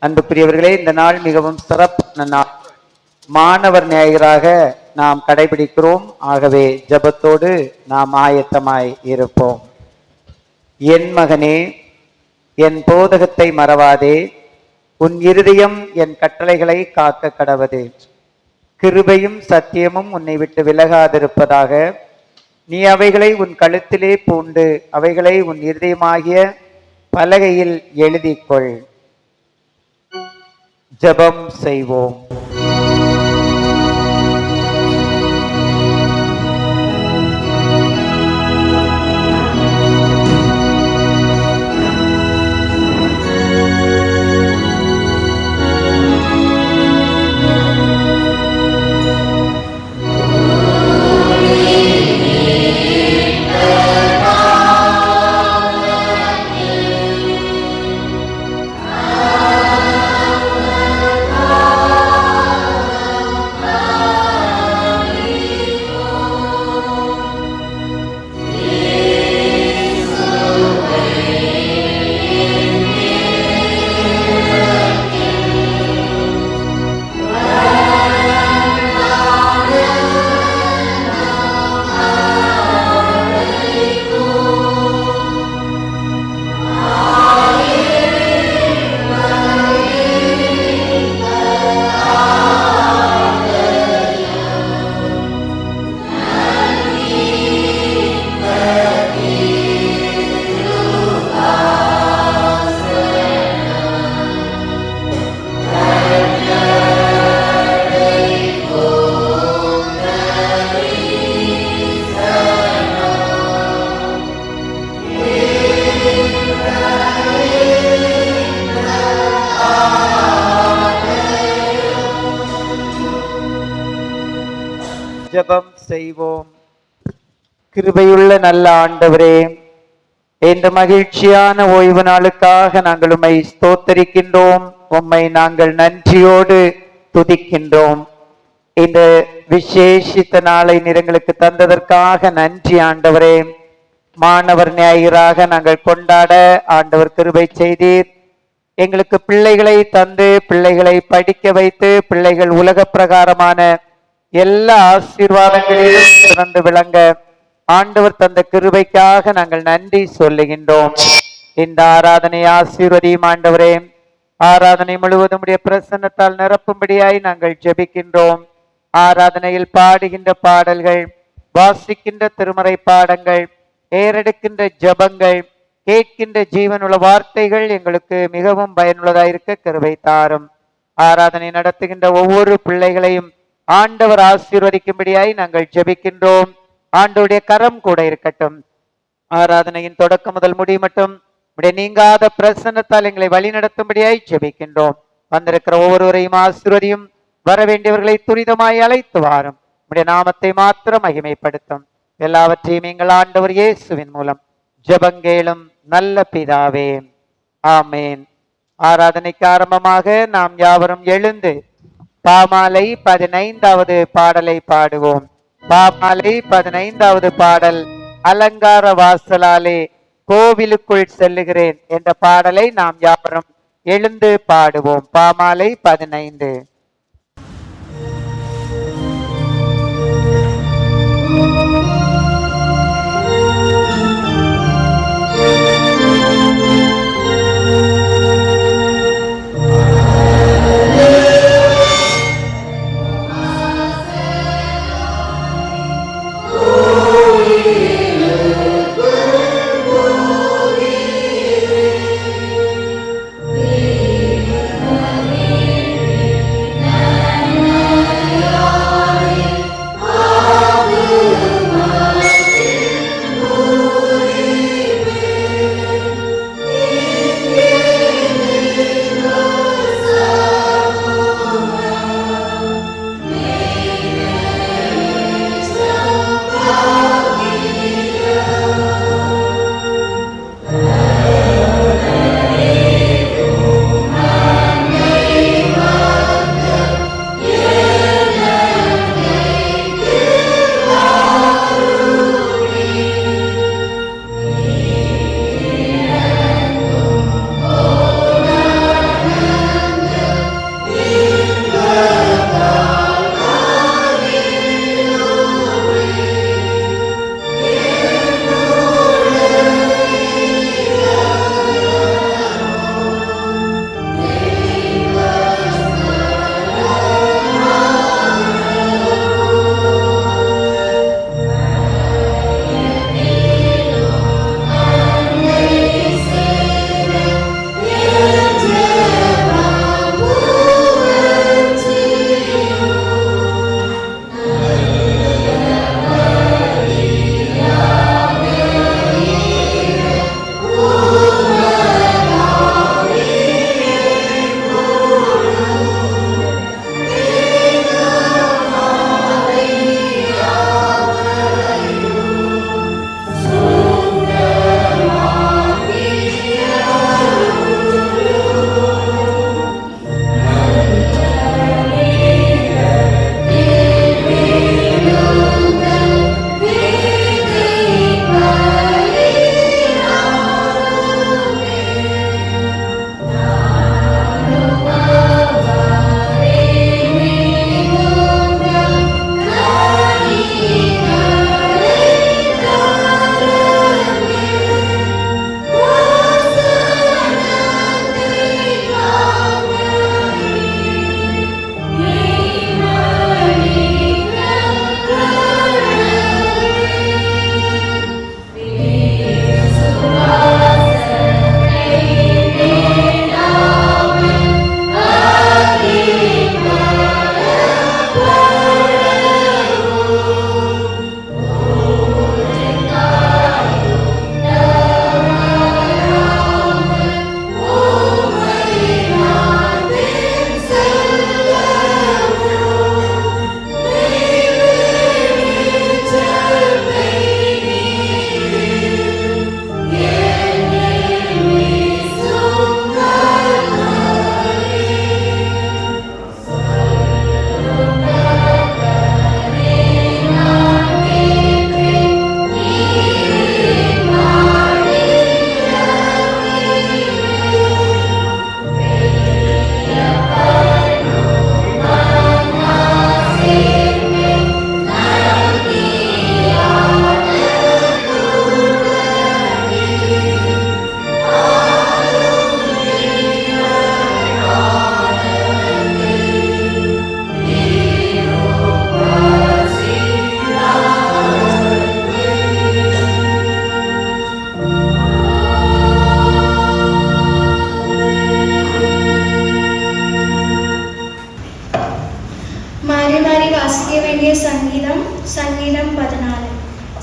அன்புக்குரியவர்களே, இந்த நாள் மிகவும் சிறப்பான நாள். மாணவர் ஞாயிறாக நாம் கடைபிடிக்கிறோம். ஆகவே ஜெபத்தோடு நாம் ஆயத்தமாய் இருப்போம். என் மகனே, என் போதகத்தை மறவாதே, உன் இருதயம் என் கட்டளைகளை காக்க கடவது. கிருபையும் சத்தியமும் உன்னை விட்டு விலகாதிருப்பதாக. நீ அவைகளை உன் கழுத்திலே பூண்டு அவைகளை உன் இருதயமாகிய பலகையில் எழுதிக்கொள். ஜெபம் செய்வோம். ஜெபம் செய்வோம். கிருபையுள்ள நல்ல ஆண்டவரே, இந்த மகிழ்ச்சியான ஓய்வு நாளுக்காக நாங்கள் உம்மை ஸ்தோத்தரிக்கின்றோம். உம்மை நாங்கள் நன்றியோடு துதிக்கின்றோம். இந்த விசேஷித்த நாளை நிறங்களுக்கு தந்ததற்காக நன்றி ஆண்டவரே. மாணவர் ஞாயிறாக நாங்கள் கொண்டாட ஆண்டவர் கிருபை செய்தீர். எங்களுக்கு பிள்ளைகளை தந்து பிள்ளைகளை படிக்க வைத்து பிள்ளைகள் உலக பிரகாரமான எல்லா ஆசீர்வாதங்களிலும் சிறந்து விளங்க ஆண்டவர் தந்த கிருபைக்காக நாங்கள் நன்றி சொல்லுகின்றோம். இந்த ஆராதனை ஆசீர்வதியும் ஆண்டவரே. ஆராதனை முழுவதும் உடைய பிரசன்னத்தால் நிரப்பும்படியாய் நாங்கள் ஜெபிக்கின்றோம். ஆராதனையில் பாடுகின்ற பாடல்கள், வாசிக்கின்ற திருமறை பாடங்கள், ஏறெடுக்கின்ற ஜெபங்கள், கேட்கின்ற ஜீவனுள்ள வார்த்தைகள் எங்களுக்கு மிகவும் பயனுள்ளதாயிருக்க கிருபை தாரும். ஆராதனை நடத்துகின்ற ஒவ்வொரு பிள்ளைகளையும் ஆண்டவர் ஆசீர்வதிக்கும்படியாய் நாங்கள் ஜெபிக்கின்றோம். ஆண்டவருடைய கரம் கூட இருக்கட்டும். ஆராதனையின் தொடக்கம் முதல் முடி மட்டும் உடைய நீங்காத பிரசன்னத்தால் எங்களை வழி நடத்தும்படியாய் ஜெபிக்கின்றோம். வந்திருக்கிற ஒவ்வொருவரையும் ஆசீர்வதியும். வர வேண்டியவர்களை துரிதமாய் அழைத்து வாரும். உடைய நாமத்தை மாத்திரம் மகிமைப்படுத்தும். எல்லாவற்றையும் எங்கள் ஆண்டவர் இயேசுவின் மூலம் ஜெபங்கேளும் நல்ல பிதாவே, ஆமேன். ஆராதனைக்கு ஆரம்பமாக நாம் யாவரும் எழுந்து பாமாலை 15வது பாடலை பாடுவோம். பாமாலை 15வது பாடல், அலங்கார வாசலாலே கோவிலுக்குள் செல்லுகிறேன் என்ற பாடலை நாம் யாவரும் எழுந்து பாடுவோம். பாமாலை 15.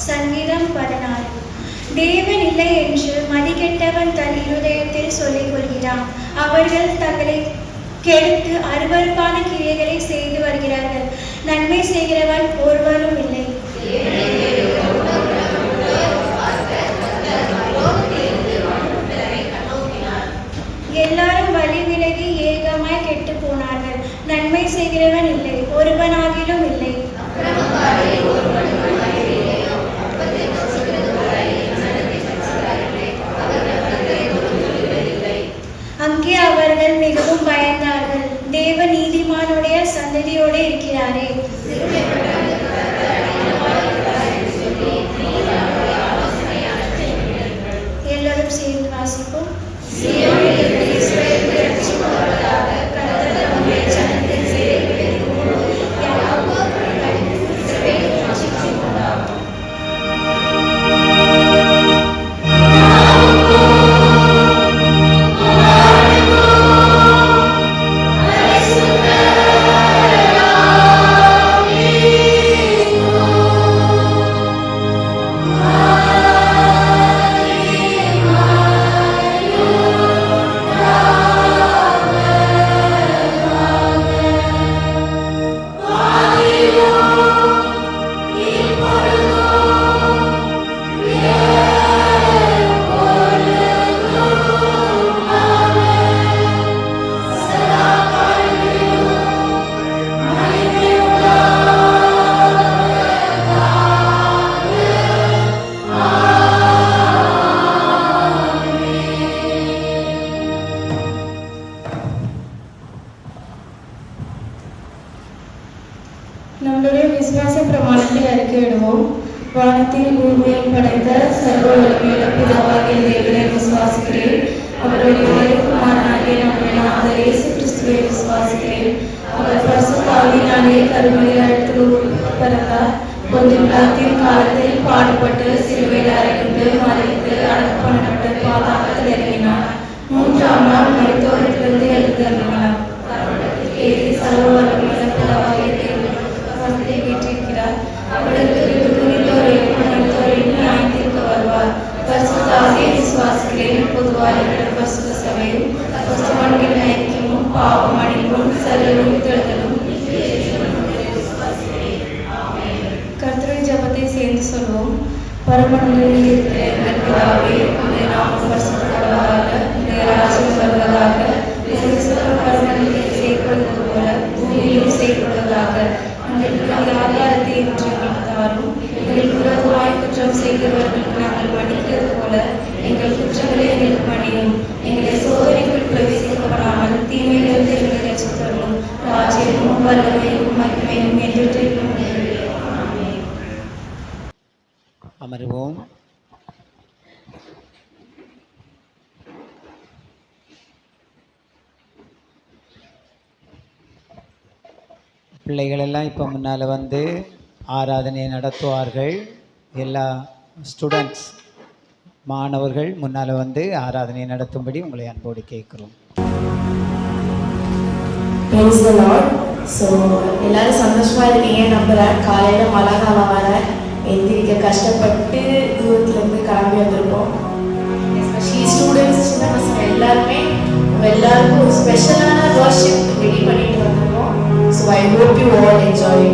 சங்கீதம் 14. தேவன் இல்லை என்று மதிக்கெட்டவன் தன் இருதயத்தில் சொல்லிக் கொள்கிறான். அவர்கள் தங்களை கெடுத்து அருவருப்பான கிரியைகளை செய்து வருகிறார்கள். நன்மை செய்கிறவன் ஒருவரும் இல்லை. எல்லாரும் வழி விலகி ஏகமாய் கெட்டு போனார்கள். நன்மை செய்கிறவன் இல்லை, ஒருவனாகிலும் இல்லை. அங்கே அவர்கள் மிகவும் பயந்தார்கள். தேவ நீதிமானுடைய சந்ததியோடு இருக்கிறாரே. எல்லாரும் சேர்ந்து வாசிப்போம். நம்முடைய விசுவாச பிரமாணத்தை அறிக்கையிடுவோம். வானத்தில் பூமியில் படைத்த சர்வ வல்லமையுள்ள பிதாவாகிய தேவனை விசுவாசிக்கிறேன். அவருடைய ஒரே குமாரனாகிய நம்முடைய நாதர் இயேசு கிறிஸ்துவை விசுவாசிக்கிறேன். அவர் பரிசுத்த ஆவியினாலே கருமறையாளத்தில் பிறந்தார். பொந்திய பிலாத்தின் காலத்தில் பாடுபட்டு சிலுவையில் அறையுண்டு மரித்து அடக்கம் பண்ணப்பட்டு பாதாளத்தில் இறங்கினார். மூன்றாம் நாள் மரித்தோரிலிருந்து எழுந்தருளினார். சர்வ வல்லமையுள்ள பிதாவாகிய வீற்றிருக்கிறார். வருவார். பரிசுத்த ஆவியை விசுவாசிக்கிறேன். பொதுவாக பரிசுத்த சபையும் பரிசுத்தவான்களின் ஐக்கியமும் பாவம் மன்னிப்பும் சரீர உயிர்த்தெழுதலும். கர்த்தருடைய ஜெபத்தை சேர்ந்து சொல்வோம். பரமண்டலில் இருக்கிற எங்கள் பிதாவே, உம்முடைய நாமம் பரிசுத்தப்படுவதாக, உம்முடைய ராஜ்யம் வருவதாக, பரமண்டலில் செயல்படுவது போல பூமியிலும் செயல்படுவதாக. எங்களுக்கு ஆதாரத்தை இன்று எங்களுக்கு தாரும். எங்களுக்கு விரோதமாய் குற்றம் செய்கிறவர்களுக்கு நாங்கள் மன்னிக்கிறது போல எங்கள் குற்றங்களை எங்களுக்கு மன்னியும். எங்களை சோதனைக்குள் பிரவேசிக்கப்படாமல் தீமையிலிருந்து எங்களை ரட்சித்தருளும். ராஜ்யமும் வல்லமையும் மகிமையும் என்றென்றைக்கும் உண்டே. ஆமென். அமருவோம். பிள்ளைகள் எல்லாம் இப்போ முன்னால் வந்து ஆராதனை நடத்துவார்கள். எல்லா ஸ்டூடெண்ட்ஸ் மாணவர்கள் முன்னால் வந்து ஆராதனை நடத்தும்படி உங்களை அன்போடு கேட்குறோம். ஸோ எல்லாரும் சந்தோஷமாக இருக்கீங்க நம்புகிறேன். காலையில் மழை காலம் வர எந்திரிக்க கஷ்டப்பட்டு தூரத்துலேருந்து கிளம்பி வந்திருக்கோம். எஸ்பெஷலி ஸ்டூடெண்ட்ஸ், சின்ன பசங்க எல்லாருக்கும் ஒரு ஸ்பெஷலான வர்ஷிப் ரெடி பண்ணிட்டு வந்திருக்கோம். So I hope you all enjoy.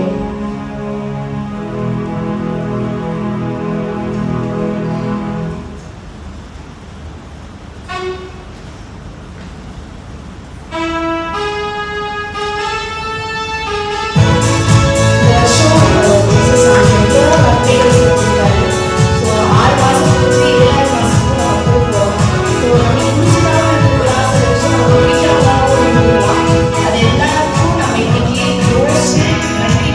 அது எல்லாருக்கும் நம்ம இன்னைக்கு யோசிச்சு நன்றி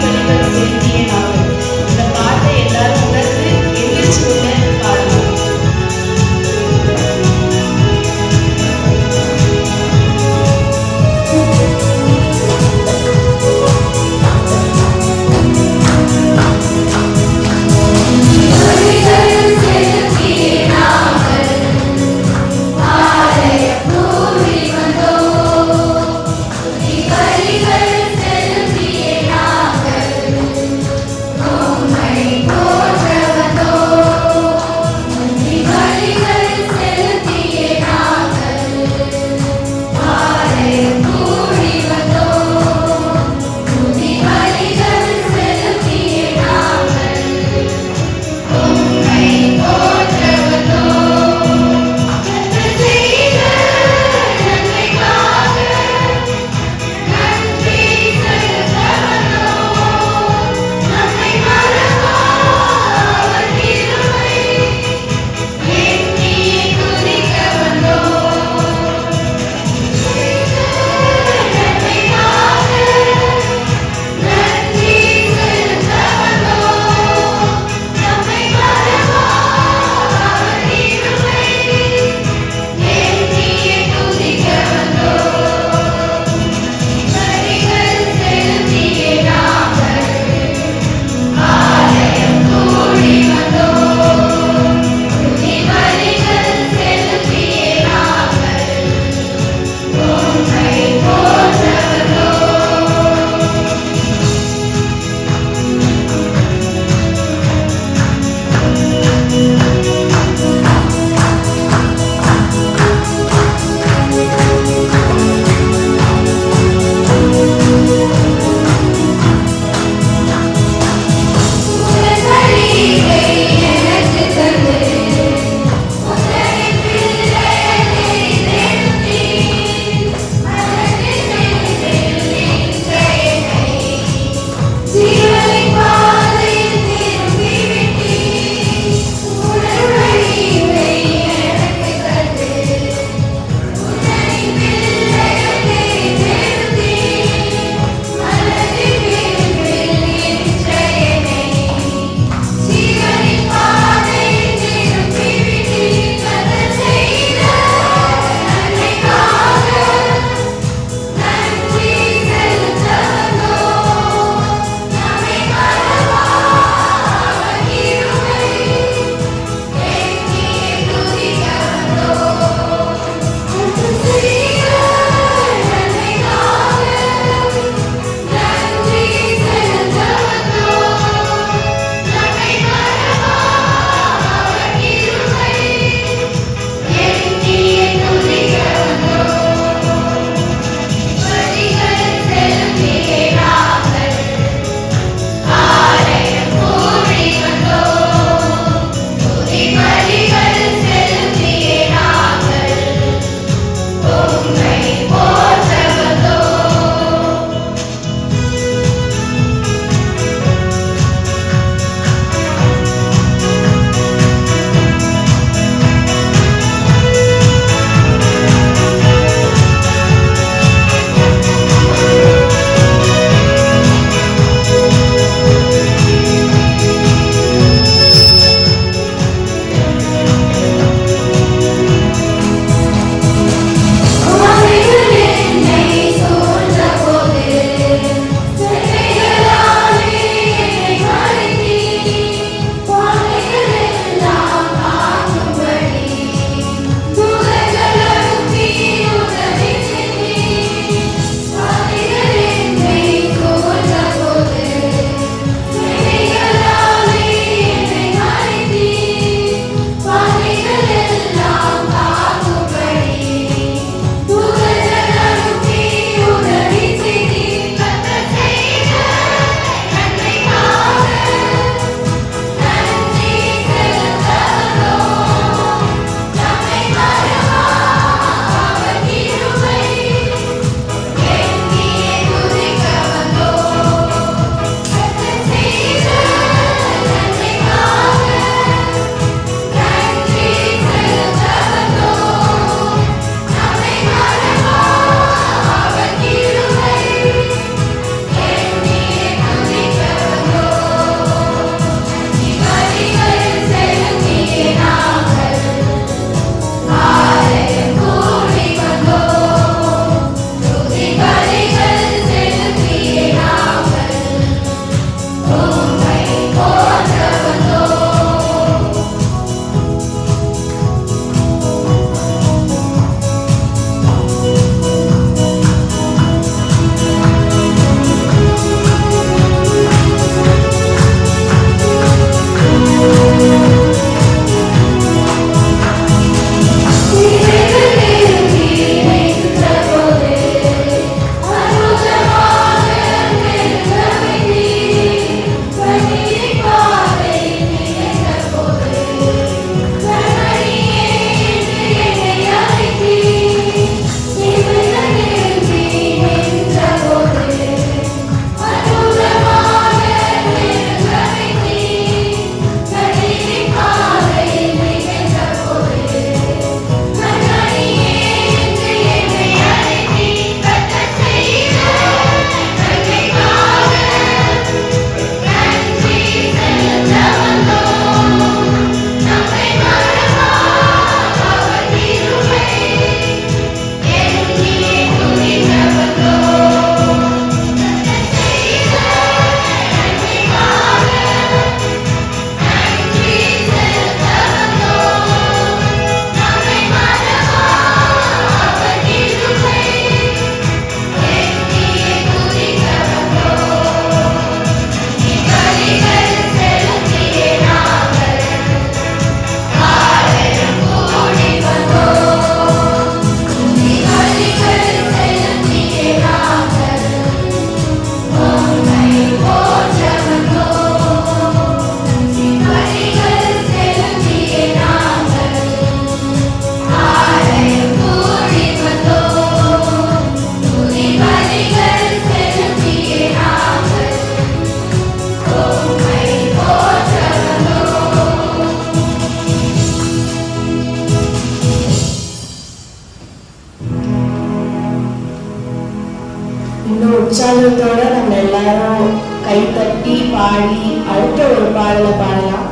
உற்சாகத்தோட நம்ம எல்லாரும் கைத்தட்டி பாடி அடுத்த ஒரு பாடலை பாடலாம்.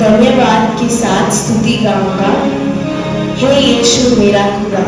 धन्यवाद के साथ स्तुति गाऊंगा, हे यीशु मेरा खुदा।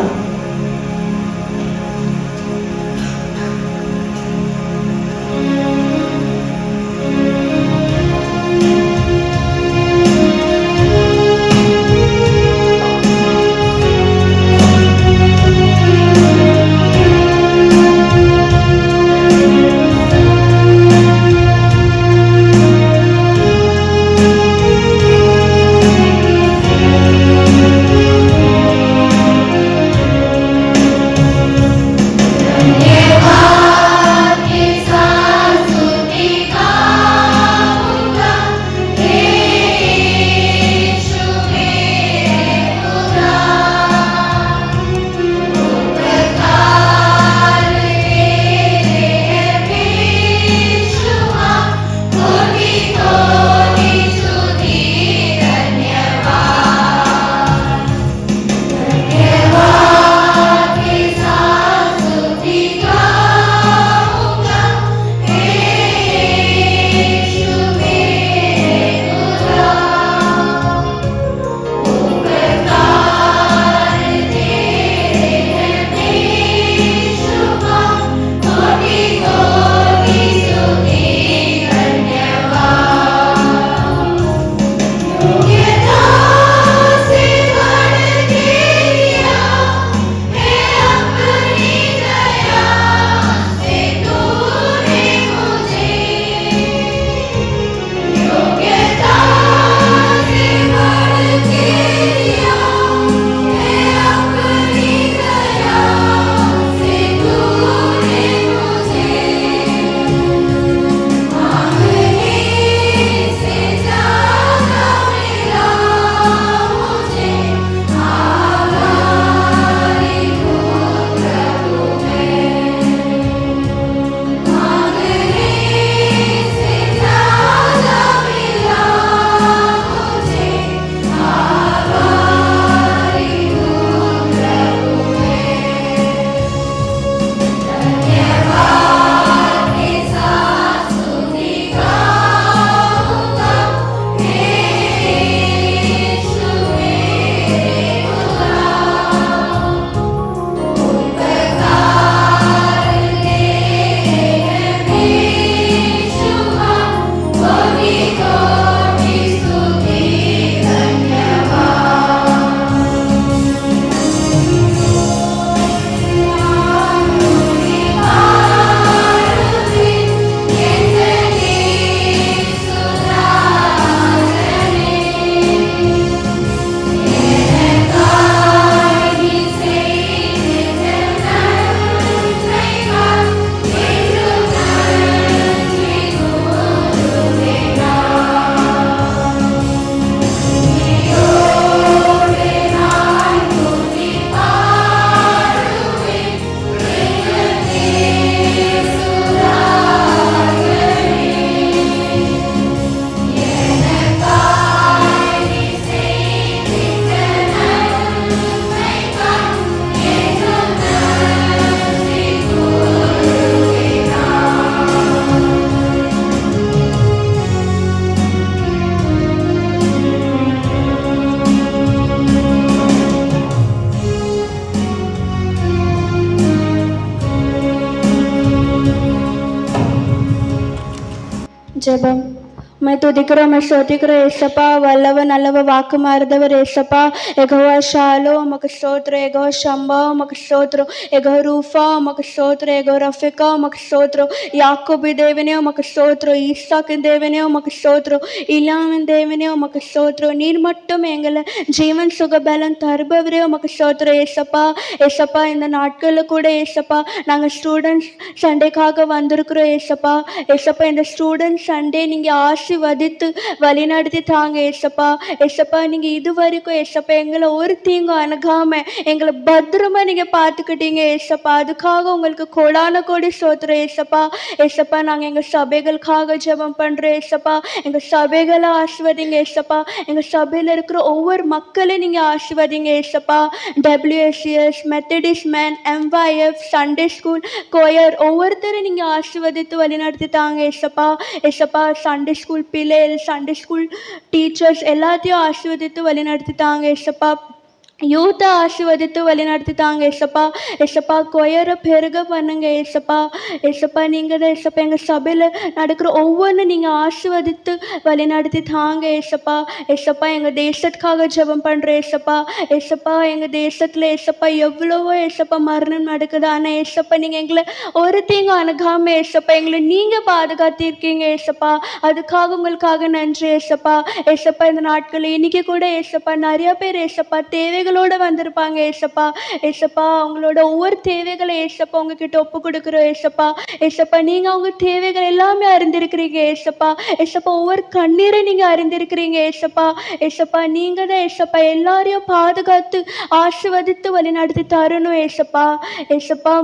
ஜெபம். உம்மை துதிக்கிறோம், உம்மை ஸ்தோத்திக்கிறோம் ஏசப்பா. வல்லவ நல்லவ வாக்கு மாறுதவர் ஏசப்பா. எகோவா ஷாலோ உமக்கு ஸ்தோத்திரம். எகோவா ஷம்பா உமக்கு ஸ்தோத்திரம். எகோவா ரூஃபா உமக்கு ஸ்தோத்திரம். எகோவா ரஃபிகா உமக்கு ஸ்தோத்திரம். யாக்கோபு தேவனே உமக்கு ஸ்தோத்திரம். ஈசாக்கின் தேவனே உமக்கு ஸ்தோத்திரம். இலாமின் தேவனே உமக்கு ஸ்தோத்திரம். நீர் மட்டும் எங்களை ஜீவன் சுகபலம் தருபவரே உமக்கு ஸ்தோத்திரம் ஏசப்பா. ஏசப்பா, இந்த நாட்களில் கூட ஏசப்பா நாங்கள் ஸ்டூடெண்ட்ஸ் சண்டேக்காக வந்திருக்கிறோம் ஏசப்பா. ஏசப்பா, இந்த ஸ்டூடெண்ட்ஸ் சண்டே நீங்கள் ஆசீர்வதித்து வழிநடத்தி தாங்க ஏசப்பா. ஏசப்பா நீங்கள் இது வரைக்கும் ஏசப்பா எங்களை ஒரு தீங்கும் அணுகாம எங்களை பத்திரமா நீங்கள் பார்த்துக்கிட்டீங்க ஏசப்பா. அதுக்காக உங்களுக்கு கோடான கோடி ஸ்தோத்திரம் ஏசப்பா. ஏசப்பா நாங்கள் எங்கள் சபைகளுக்காக ஜெபம் பண்ணுறோம் ஏசப்பா. எங்கள் சபைகளை ஆசீர்வதிங்க ஏசப்பா. எங்கள் சபையில் இருக்கிற ஒவ்வொரு மக்களையும் நீங்கள் ஆசீர்வதிங்க ஏசப்பா. WSCS, Methodist man, MYF, Sunday school, quire ஒவ்வொருத்தரும் நீங்கள் ஆசீர்வதித்து வழிநடத்தி தாங்க ஏசப்பா. ஏசப்பா சண்டே ஸ்கூல் பிள்ளைகள், சண்டே ஸ்கூல் டீச்சர்ஸ் எல்லாத்தையும் ஆசீர்வதித்து வழிநடத்தி தாங்க ஏசப்பா. யூத்தை ஆசீர்வதித்து வழிநடத்தி தாங்க ஏசப்பா. ஏசப்பா கொயரை பெருக பண்ணுங்க ஏசப்பா. ஏசப்பா நீங்கள் தான் ஏசப்பா எங்கள் சபையில் நடக்கிற ஒவ்வொன்றும் நீங்கள் ஆசீர்வதித்து வழிநடத்தி தாங்க ஏசப்பா. ஏசப்பா எங்கள் தேசத்துக்காக ஜெபம் பண்ணுறேன் ஏசப்பா. ஏசப்பா எங்கள் தேசத்தில் ஏசப்பா எவ்வளவோ ஏசப்பா மரணம் நடக்குது. ஆனால் ஏசப்பா நீங்கள் எங்களை ஒரு தீங்கும் அணுகாமல் ஏசப்பா எங்களை நீங்கள் பாதுகாத்திருக்கீங்க ஏசப்பா. அதுக்காக உங்களுக்காக நன்றி ஏசப்பா. ஏசப்பா இந்த நாட்களில் இன்றைக்கி கூட ஏசப்பா நிறையா பேர் ஏசப்பா தேவைகளோடு வந்திருப்பாங்க ஏசப்பா. ஏசப்பா அவங்களோட ஒவ்வொரு தேவைகளை ஏசப்பா உங்ககிட்ட ஒப்பு கொடுக்குறோம் ஏசப்பா. ஏசப்பா நீங்கள் அவங்க தேவைகள் எல்லாமே அறிந்திருக்கிறீங்க ஏசப்பா. ஏசப்பா ஒவ்வொரு கண்ணீரை நீங்கள் அறிந்திருக்கிறீங்க ஏசப்பா. ஏசப்பா நீங்கள் தான் ஏசப்பா எல்லாரையும் பாதுகாத்து ஆசீர்வதித்து வழிநடத்தி தரணும் ஏசப்பா. ஏசப்பா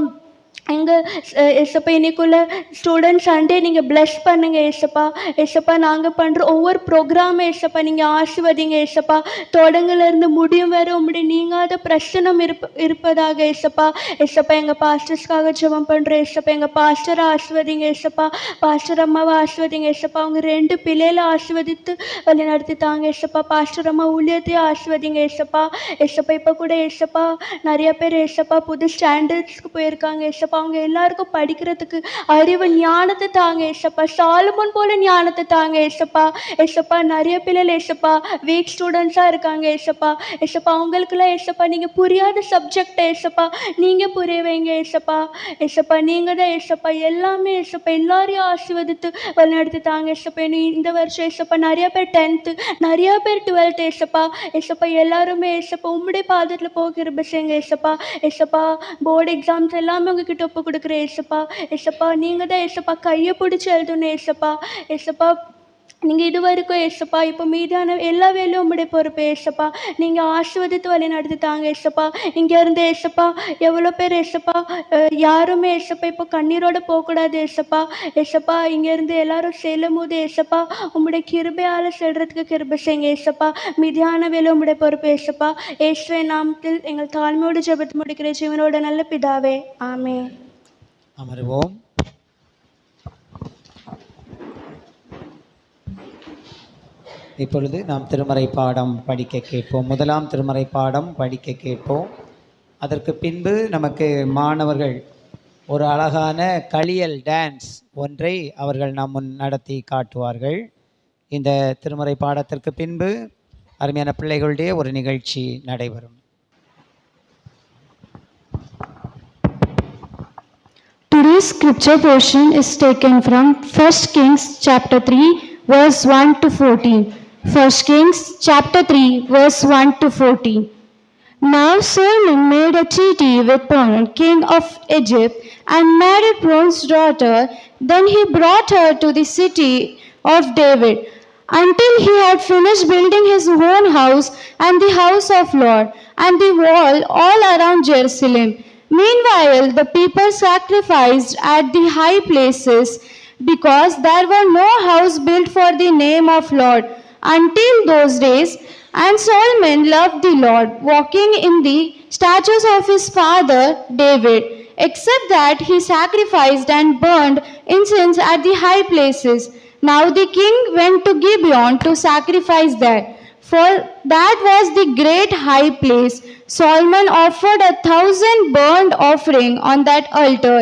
எங்கள் ஏசப்பா இன்னைக்குள்ள ஸ்டூடெண்ட்ஸ் சண்டே நீங்கள் பிளஸ் பண்ணுங்க ஏசப்பா. ஏசப்பா நாங்கள் பண்ணுற ஒவ்வொரு ப்ரோக்ராமும் ஏசப்பா நீங்கள் ஆசீர்வதிங்க ஏசப்பா. தொடங்கிலேருந்து முடியும் வரை உங்களுடைய நீங்காத பிரச்சனம் இருப்பதாக ஏசப்பா. ஏசப்பா எங்கள் பாஸ்டர்ஸ்க்காக ஜெபம் பண்ணுற ஏசப்பா. எங்கள் பாஸ்டரை ஆசீர்வதிங்க ஏசப்பா. பாஸ்டர் அம்மாவை ஆசீர்வதிங்க ஏசப்பா. அவங்க 2 பிள்ளைகளை ஆசீர்வதித்து வழி நடத்தி தாங்க ஏசப்பா. பாஸ்டர் அம்மா ஊழியத்தையும் ஆசீர்வதிங்க ஏசப்பா. ஏசப்பா இப்போ கூட ஏசப்பா நிறைய பேர் ஏசப்பா புது ஸ்டாண்டர்ட்ஸ்க்கு போயிருக்காங்க ஏசப்பா. அவங்க எல்லாருக்கும் படிக்கிறதுக்கு அறிவு ஞானத்தை தாங்க ஏசப்பா. சாலமோன் போல ஞானத்தை தாங்க ஏசப்பா. ஏசப்பா நிறைய பிள்ளைகள் ஏசப்பா வீக் ஸ்டூடெண்ட்ஸாக இருக்காங்க ஏசப்பா. ஏசப்பா அவங்களுக்குலாம் ஏசப்பா நீங்கள் புரியாத சப்ஜெக்டை ஏசப்பா நீங்கள் புரிய வைங்க ஏசப்பா. ஏசப்பா நீங்கள் தான் ஏசப்பா எல்லாமே ஏசப்பா எல்லாரையும் ஆசீர்வதித்து வழிநடத்தி தாங்க ஏசப்பா. இந்த வருஷம் ஏசப்பா நிறைய பேர் 10th, நிறையா பேர் 12th ஏசப்பா. ஏசப்பா எல்லாருமே ஏசப்பா உம்முடைய பாதத்தில் போகிற பசங்க ஏசப்பா. ஏசப்பா போர்டு எக்ஸாம்ஸ் எல்லாமே உங்ககிட்ட ஒப்பு கொடுக்குற ஏசப்பா. ஏசப்பா நீங்கள் தான் ஏசப்பா கையை பிடிச்சி எழுதணும் ஏசப்பா. ஏசப்பா நீங்கள் இது வரைக்கும் ஏசப்பா இப்போ மீதான எல்லா வேலையும் உங்களுடைய பொறுப்பு ஏசப்பா. நீங்கள் ஆசீர்வதித்து வழி நடத்தி தாங்க ஏசப்பா. இங்கேருந்து ஏசப்பா எவ்வளோ பேர் ஏசப்பா யாருமே ஏசப்பா இப்போ கண்ணீரோடு போகக்கூடாது ஏசப்பா. ஏசப்பா இங்கேருந்து எல்லாரும் செல்லும் போது ஏசப்பா உங்களுடைய கிருபையால் செல்றதுக்கு கிருபை செய்யுங்க ஏசப்பா. மீதியான வேலை உங்களுடைய பொறுப்பு ஏசப்பா. இயேசுவே நாமத்தில் எங்கள் தாழ்மையோடு ஜெபத்து முடிக்கிற ஜீவனோட நல்ல பிதாவே ஆமென். அமருவோம். இப்பொழுது நாம் திருமறை பாடம் படிக்க கேட்போம். முதலாம் திருமறை பாடம் படிக்க கேட்போம். அதற்கு பின்பு நமக்கு மாணவர்கள் ஒரு அழகான களியல் டான்ஸ் ஒன்றை அவர்கள் நம் முன் நடத்தி காட்டுவார்கள். இந்த திருமறை பாடத்திற்கு பின்பு அருமையான பிள்ளைகளுடைய ஒரு நிகழ்ச்சி நடைபெறும். Today's scripture portion is taken from 1 Kings chapter 3 verse 1 to 14. 1 Kings chapter 3 verse 1 to 14. Now Solomon made a treaty with Pharaoh, king of Egypt, and married Pharaoh's daughter. Then he brought her to the city of David, until he had finished building his own house and the house of Lord, and the wall all around Jerusalem. Meanwhile, the people sacrificed at the high places, because there were no house built for the name of Lord until those days. And Solomon loved the Lord, walking in the statutes of his father David, except that he sacrificed and burned incense at the high places. Now the king went to Gibeon to sacrifice there, for that was the great high place. Solomon offered 1,000 burnt offering on that altar.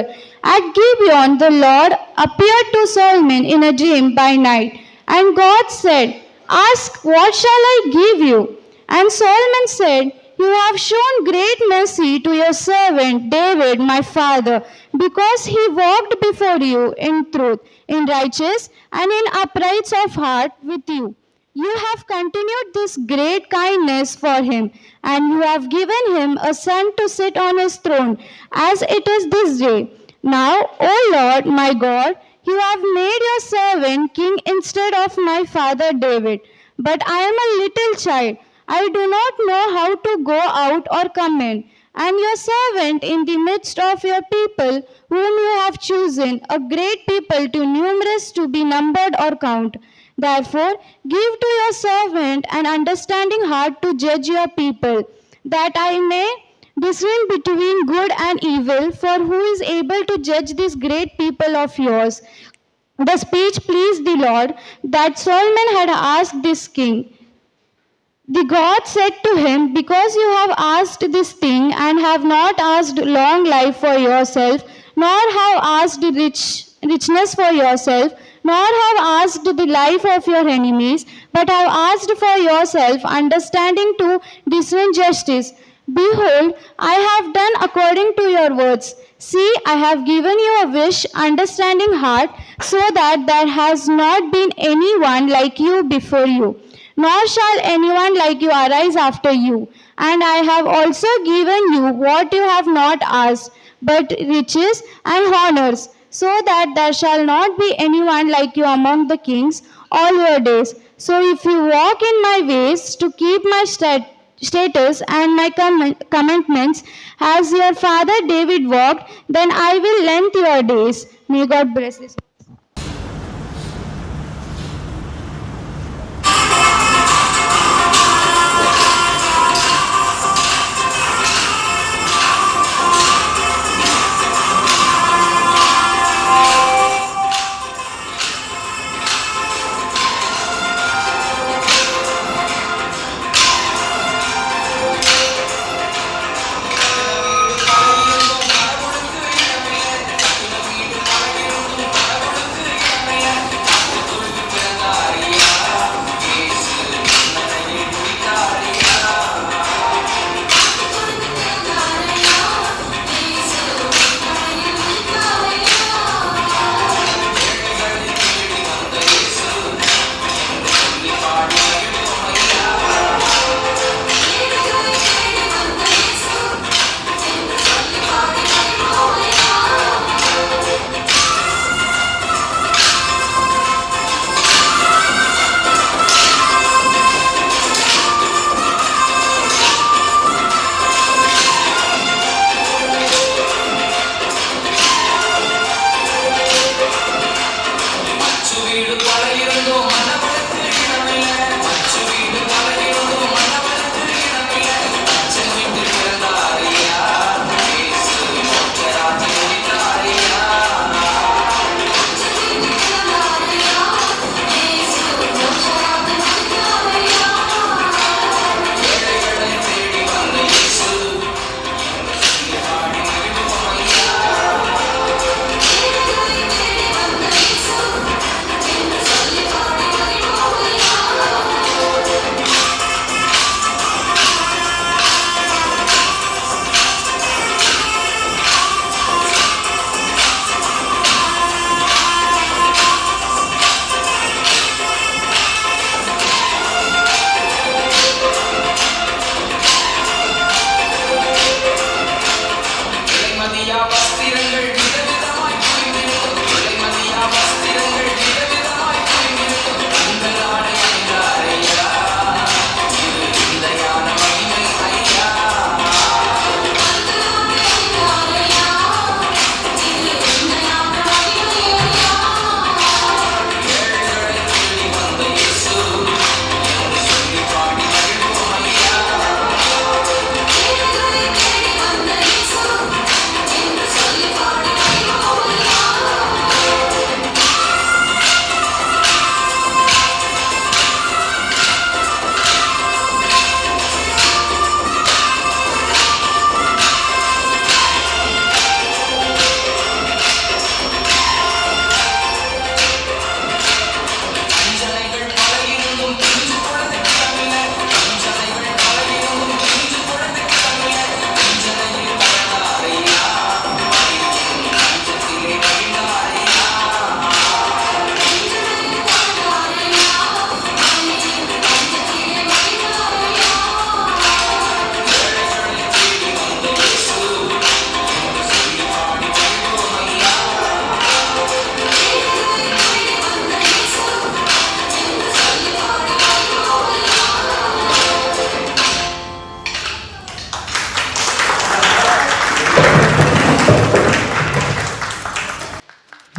At Gibeon the Lord appeared to Solomon in a dream by night, and God said, "Ask, what shall I give you?" And Solomon said, "You have shown great mercy to your servant David my father, because he walked before you in truth, in righteousness, and in uprightness of heart with you. You have continued this great kindness for him, and you have given him a son to sit on his throne, as it is this day. Now, O Lord my God, You have made your servant king instead of my father David. But I am a little child. I do not know how to go out or come in. And your servant in the midst of your people, whom you have chosen, a great people, too numerous to be numbered or count. Therefore, give to your servant an understanding heart to judge your people, that I may discern between good and evil, for who is able to judge this great people of yours? The speech pleased the Lord, that Solomon had asked this king. The God said to him, because you have asked this thing, and have not asked long life for yourself, nor have asked richness for yourself, nor have asked the life of your enemies, but have asked for yourself understanding to discern justice. Behold, I have done according to your words. See, I have given you a wish, understanding heart, so that there has not been anyone like you before you, nor shall anyone like you arise after you. And I have also given you what you have not asked, but riches and honors, so that there shall not be anyone like you among the kings all your days. So if you walk in my ways to keep my status and my commandments, as your father David walked, then I will lengthen your days. May God bless this.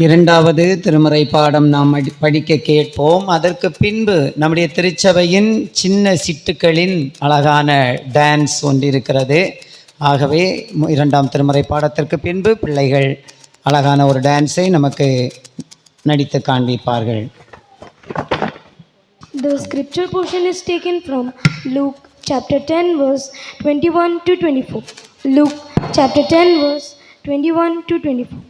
இரண்டாவது திருமறை பாடம் நாம் படிக்க கேட்போம். அதற்கு பின்பு நம்முடைய திருச்சபையின் சின்ன சிட்டுக்களின் அழகான டான்ஸ் ஒன்றிருக்கிறது. ஆகவே இரண்டாம் திருமறை பாடத்திற்கு பின்பு பிள்ளைகள் அழகான ஒரு டான்ஸை நமக்கு நடித்து காண்பிப்பார்கள். The scripture portion is taken from Luke chapter 10 verse 21 to 24. Luke chapter 10 verse 21 to 24.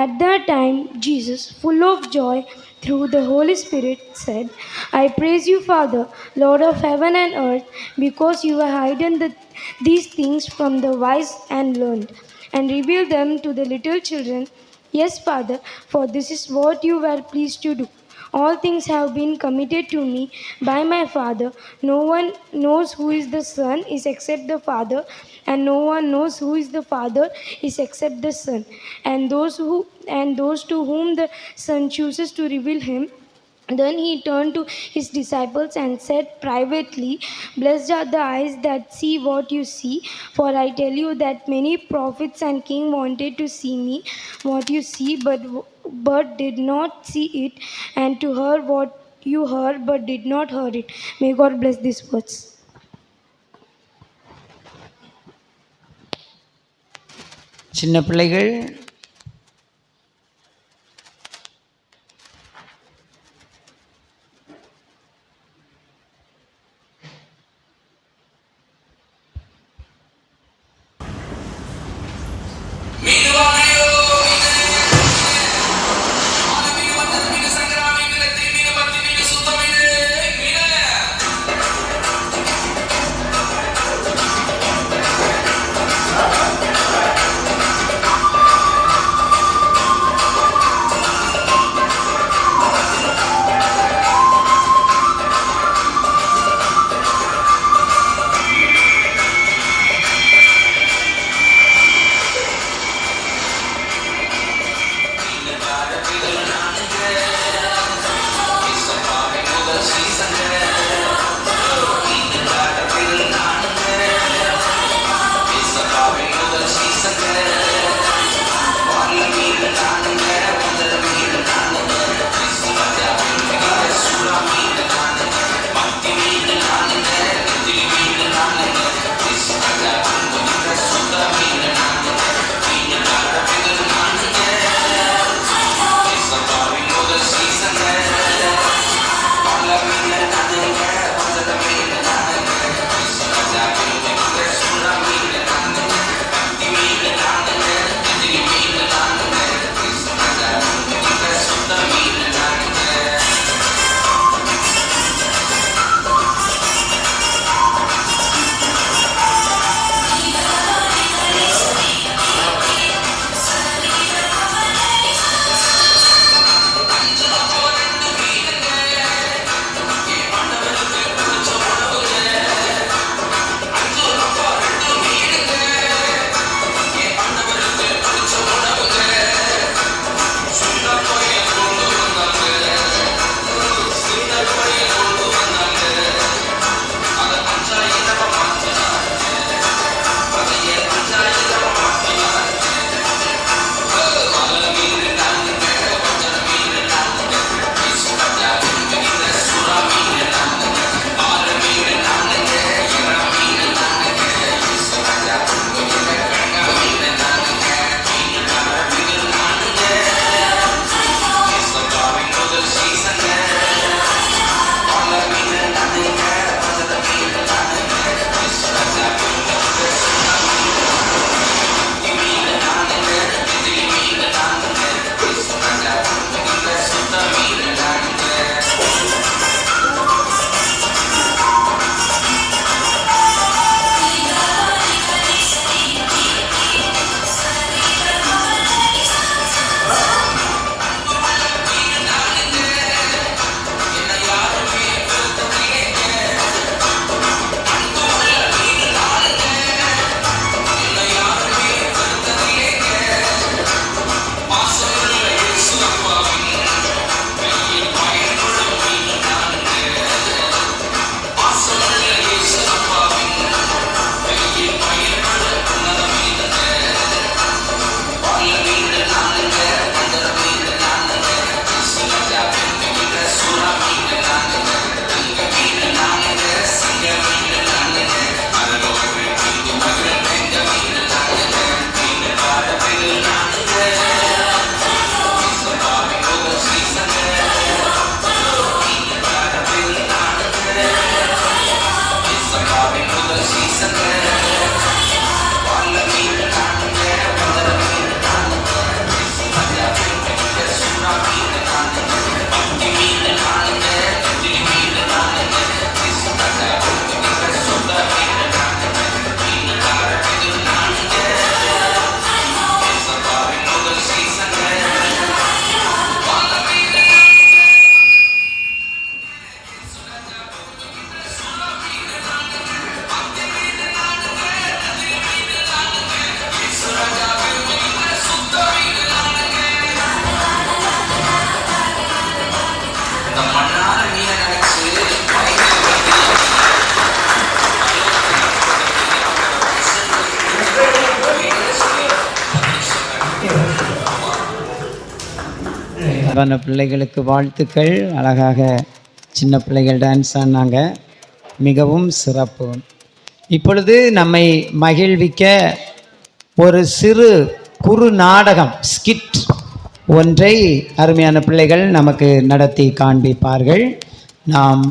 At that time, Jesus, full of joy through the Holy Spirit, said, I praise you, Father, Lord of heaven and earth, because you have hidden these things from the wise and learned, and revealed them to the little children. Yes, Father, for this is what you were pleased to do. All things have been committed to me by my Father. No one knows who is the Son is except the Father, and no one knows who is the Father is except the Son, and those to whom the Son chooses to reveal him. Then he turned to his disciples and said privately, Blessed are the eyes that see what you see, for I tell you that many prophets and kings wanted to see me, what you see, but did not see it, and to hear what you heard, but did not hear it. May God bless these words. சின்ன பிள்ளைகள் அன்பான பிள்ளைகளுக்கு வாழ்த்துக்கள். அழகாக சின்ன பிள்ளைகள் dance ஆடினாங்க, மிகவும் சிறப்பு. இப்பொழுது நம்மை மகிழ்விக்க ஒரு சிறு குறு நாடகம் ஸ்கிட் ஒன்றை அருமையான பிள்ளைகள் நமக்கு நடத்தி காண்பிப்பார்கள். நாம்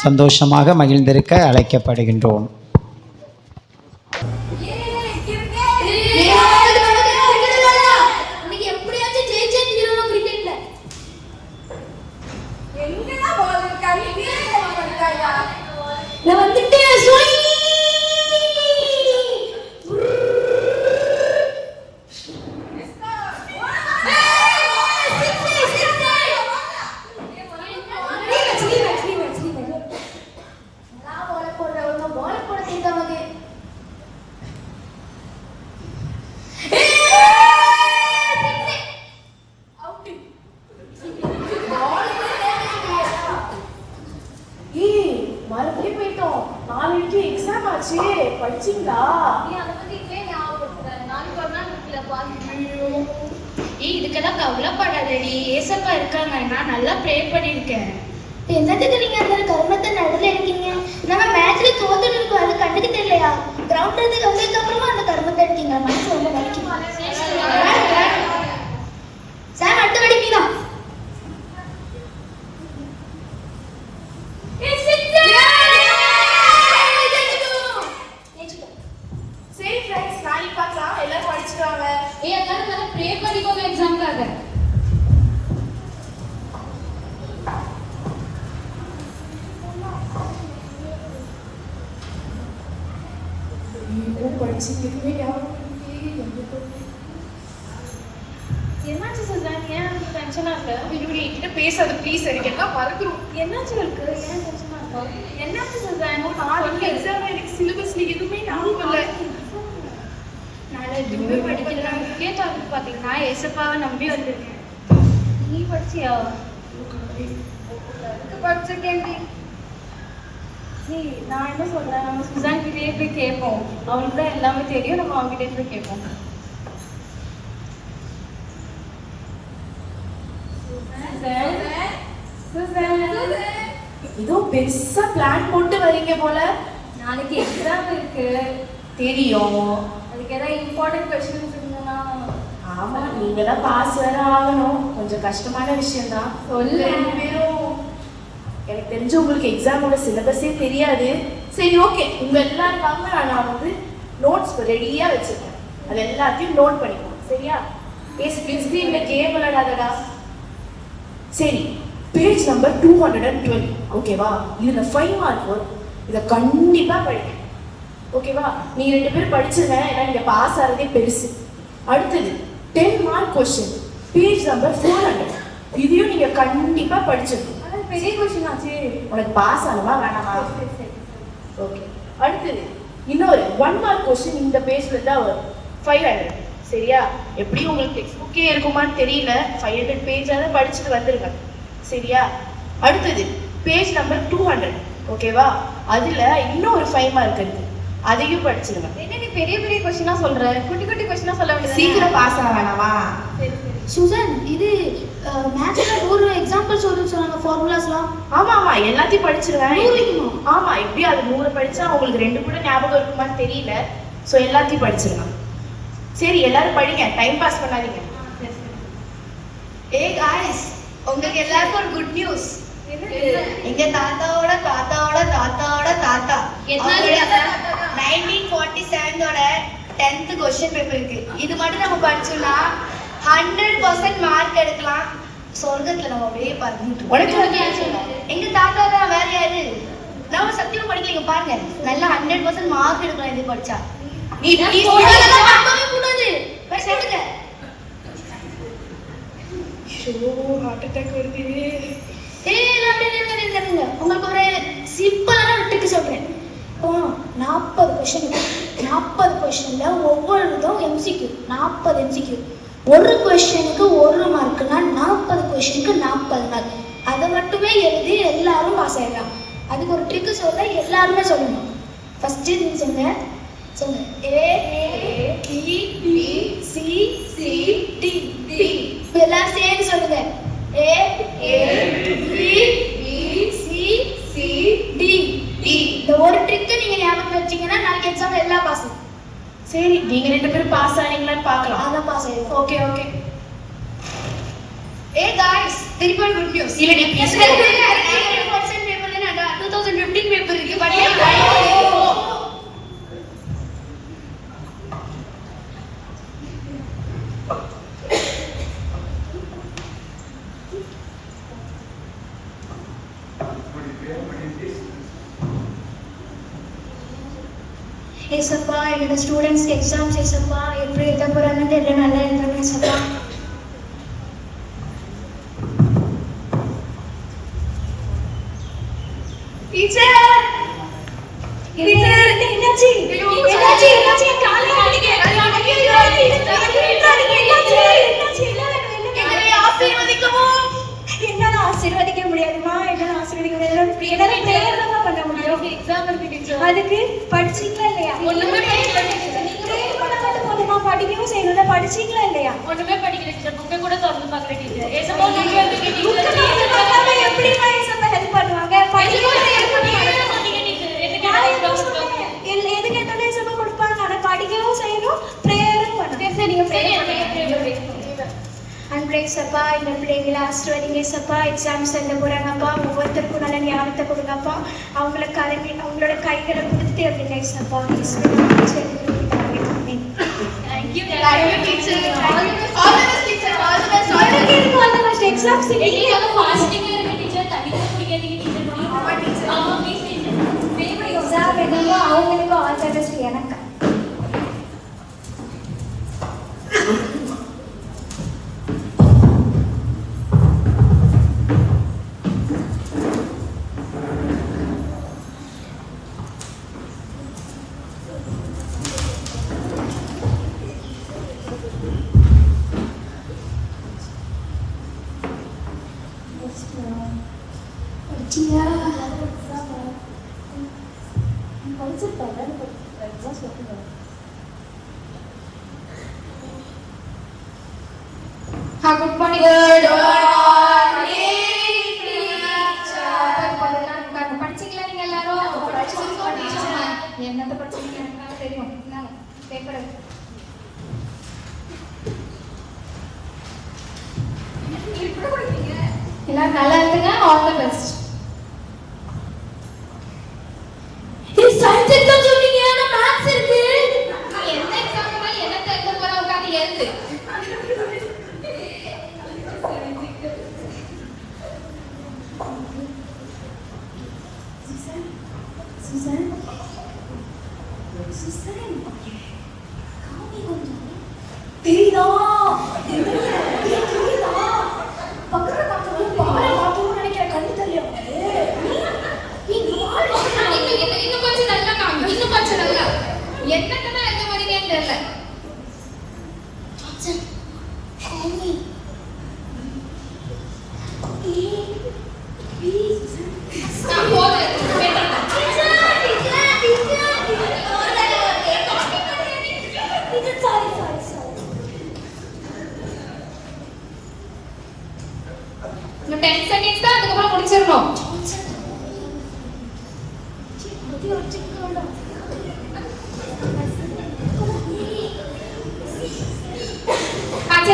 சந்தோஷமாக மகிழ்ந்திருக்க அழைக்கப்படுகின்றோம். நான் வந்துட்டேன். மறுபடியும் போயிட்டோம். நாளைக்கு எக்ஸாம் ஆச்சு, படிச்சீங்களா? இதுக்கெல்லாம் கவலைப்படாதடி, ஏசப்பா இருக்காங்க, நான் நல்லா ப்ரே பண்ணிருக்கேன். என்னத்துக்கு நீங்க அந்த கர்மத்தை நடுவில் இருக்கீங்க? நம்ம மேட்ச்ல தோத்துட்டு இருக்கோம், அது கண்டுக்கு தெரியலையா? கிரவுண்ட் இருந்து வந்ததுக்கு அப்புறமா அந்த கர்மத்தை எடுத்தீங்க, மனசு ரொம்ப நினைக்குமா? சார் அடுத்த வடி மீதான். சரி ஃப்ரெண்ட்ஸ், நாளைக்கு பார்க்கலாம். எல்லாரும் படிச்சுட்டாங்க. எல்லாரும் நல்லா ப்ரே பண்ணிக்கோங்க எக்ஸாம்க்காக. என்னாச்சு சுசான், ஏன் டென்ஷனா இருக்க? என்கிட்ட பேசாத ப்ளீஸ், எனக்கு எல்லாம் மறந்துடும். என்னாச்சு இருக்கு, ஏன் டென்ஷனா இருக்க? என்னாச்சு சுசான்? நாளைக்கு எக்ஸாம், எனக்கு சிலபஸ்ல எதுவுமே ஞாபகம் இல்லை. நான் எதுவுமே படிக்கல. முக்கிய டாபிக் பார்த்தீங்கன்னா ஏசப்பாவை நம்பி வந்திருக்கேன். நீ படிச்சியா? படிச்சிருக்கேன். நான் என்ன சொல்றேன், நம்ம சுசான் கிட்டே போய் கேட்போம். அவனுக்கு தான் எல்லாமே தெரியும், நம்ம அவங்ககிட்டே போய் கேட்போம். ஏதோ பெருசா பிளான் போட்டு வரீங்க போல. நாளைக்கு எக்ஸாம் இருக்கு தெரியும். அதுக்கு ஏதாவது இம்பார்ட்டன்ட் கொஸ்டின்ஸ் இருந்ததுன்னா ஆமா, நீங்க தான் பாஸ் வேற ஆகணும். கொஞ்சம் கஷ்டமான விஷயம் தான். சொல்லு. ரெண்டு பேரும் எனக்கு தெரிஞ்சு உங்களுக்கு எக்ஸாமோட சிலபஸே தெரியாது. சரி ஓகே, உங்க எல்லாருக்காக நான் வந்து நோட்ஸ் ரெடியா வச்சிருக்கேன். அது எல்லாத்தையும் நோட் பண்ணிக்கணும். சரியா? ஸ்கிரீன்ல கேம் விளையாடாதடா. சரி, பேஜ் நம்பர் 212. ஓகேவா? இதுல 5 மார்க் வரும். இதை கண்டிப்பா படிக்கணும். ஓகேவா? நீங்க 2 பேரும் படிச்சுங்க, ஏன்னா இங்க பாஸ் ஆகிறதே பெருசு. அடுத்தது 10 மார்க் கொஸ்டின், பேஜ் நம்பர் 400. இதையும் நீங்க கண்டிப்பா படிச்சிடணும். பெரிய கொஸ்டின் ஆச்சு. உனக்கு பாஸ் ஆகணுமா வேணாமா? ஓகே. அடுத்தது இன்னொரு 1 மார்க் கொஸ்டின் இந்த பேஜ்ல தான் வரும், 500. சரியா? எப்படி உங்களுக்கு டெக்ஸ்ட் புக்கே இருக்குமான்னு தெரியல, 500 பேஜாவது படிச்சுட்டு வந்துருங்க. சரியா? அடுத்தது பேஜ் நம்பர் 200. ஓகேவா? அதுல இன்னும் ஒரு 5 மார்க் இருக்கு, அதையும் படிச்சிருங்க. என்ன நீ பெரிய பெரிய கொஸ்டினா சொல்ற, குட்டி குட்டி கொஸ்டினா சொல்ல வேண்டியது. சீக்கிரம் பாஸ் ஆக வேணாமா? சுசான், இது மேத்ஸ்ல ஒரு எக்ஸாம்பிள் சொன்னாங்க, ஃபார்முலாஸ்லாம். ஆமா ஆமா, எல்லாத்தையும் படிச்சிருவேன். 100 வைக்குமா? ஆமா, எப்படி அது 100 படிச்சா உங்களுக்கு 2 கூட ஞாபகம் இருக்குமான்னு தெரியல. ஸோ எல்லாத்தையும் படிச்சிருங்க. சரி, எல்லாரும் படிங்க, டைம் பாஸ் பண்ணாதீங்க. ஏய் காய்ஸ், உங்களுக்கு எல்லாருக்கும் ஒரு குட் நியூஸ். எங்க தாத்தாவோட தாத்தாவோட தாத்தாவோட தாத்தா 1947ஓட 10th கொஸ்டின் பேப்பர் இருக்கு. இது மட்டும் நம்ம படிச்சோம்னா 100% மார்க் எடுக்கலாம். சொர்க்கத்துல நம்ம அப்படியே பார்த்துட்டு. எங்க தாத்தா தான், வேற யாரு? நம்ம சத்தியம் படிக்கலீங்க பாருங்க, நல்லா 100% மார்க் எடுக்கலாம் இது படிச்சா. நீ கூடாது சொல்லுங்க. ஹார்ட் அட்டாக் வருது. உங்களுக்கு ஒரு சிம்பிளான ஒரு ட்ரிக் சொல்றேன். இப்போ 40 கொஸ்டின், 40 கொஸ்டின்ல ஒவ்வொரு இதுவும் எம்சிக்யூ, 40 எம்சிக்யூ. ஒரு கொஸ்டினுக்கு 1 மார்க்னா 40 கொஸ்டினுக்கு 40 மார்க். அதை மட்டுமே எழுதி எல்லாரும் பாஸ் ஆயிடலாம். அதுக்கு ஒரு ட்ரிக் சொல்ல, எல்லாருமே சொல்லணும். ஃபர்ஸ்ட் நீங்க சொல்லுங்க. A B C D D. எல்லாரும் சேர்ந்து சொல்லுங்க. A B C D. இந்த ஒரு ட்ரிக் நீங்க ஞாபகம் வச்சீங்கன்னா நாளைக்கு எக்ஸாம் எல்லாம் பாஸ். சரி, நீங்க 2 பேரும் பாஸ் ஆனீங்களான்னு பார்க்கலாம். அதான் பாஸ் ஆயிடும். ஓகே. Hey guys, திருப்பி குட் நியூஸ். இல்ல நீ ப்ளீஸ் 20% பேப்பர்ல நான் 2015 பேப்பர் இருக்கு. படிங்க. ஏசப்பா, என்னோட ஸ்டூடெண்ட்ஸ் எக்ஸாம்ஸ் ஏசப்பா எப்படி எழுத போறாங்கன்னு தெரியல, நல்லா எழுதுறேன் ஏசப்பா. டீச்சர் என்னாச்சு காலையில அடிக்க என்னால ஆசீர்வதிக்க முடியாதுமா, என்னால ஆசீர்வதிக்க முடியாது. என்னால பிரேயர் தான் பண்ண முடியும். எக்ஸாம் இருக்கு டீச்சர். அதுக்கு படிச்சீங்களா இல்லையா? ஒண்ணுமே பிரேயர் பண்ண மட்டும் போதுமா, படிக்கவும் செய்யணும்ல. படிச்சீங்களா இல்லையா? ஒண்ணுமே படிக்கல டீச்சர். புக்கை கூட திறந்து பார்க்கல டீச்சர். ஏசப்பா நீங்க வந்து புக்கை திறந்து பார்க்காம எப்படிமா ஏசப்பா ஹெல்ப் பண்ணுவாங்க? படிக்கவும் ஹெல்ப் பண்ணுவாங்க. எதுக்கு எத்தனை ஏசப்பா கொடுப்பாங்க? ஆனா படிக்கவும் செய்யணும், பிரேயரும் பண்ணணும். சரி, நீங்க பிரேயர் பண்ணுங்க. அன்பே சப்பா, இந்த பிள்ளைகளை ஆசீர்வதிங்க சப்பா. எக்ஸாம்ஸ் எழுத போறாங்கப்பா, ஒவ்வொருத்தருக்கும் நல்ல ஞானத்தை கொடுங்கப்பா. அவங்களோட கைகளை கொடுத்து அப்படிங்க சப்பா. எக்ஸாம்ஸ் அவங்களுக்கும் ஆல் தி பெஸ்ட். எனக்கு குட் மார்னிங். படிச்சீங்களா நீங்க எல்லாரும்? என்னத்த படிச்சீங்க எனக்கு தெரியும். பேப்பர் எல்லாரும் நல்லா இருந்துங்க. All the best. Science exam சொன்னீங்க, ஆனா மேத்ஸ் இருக்கு. என்ன எக்ஸாம் மாதிரி என்ன தெரிஞ்ச போற உட்கார்ந்து எழுது. தெரியுதா? பக்கத்துல பார்த்து பாரு பார்த்து நினைக்கிற கண்ணு தெரியல. இன்னும் கொஞ்சம் நல்லா காமி, இன்னும் கொஞ்சம் நல்லா. என்னதான் எழுத போறீங்கன்னு தெரியல. இன்னும் 10 seconds தான், அதுக்கப்புறம் முடிச்சிடணும்.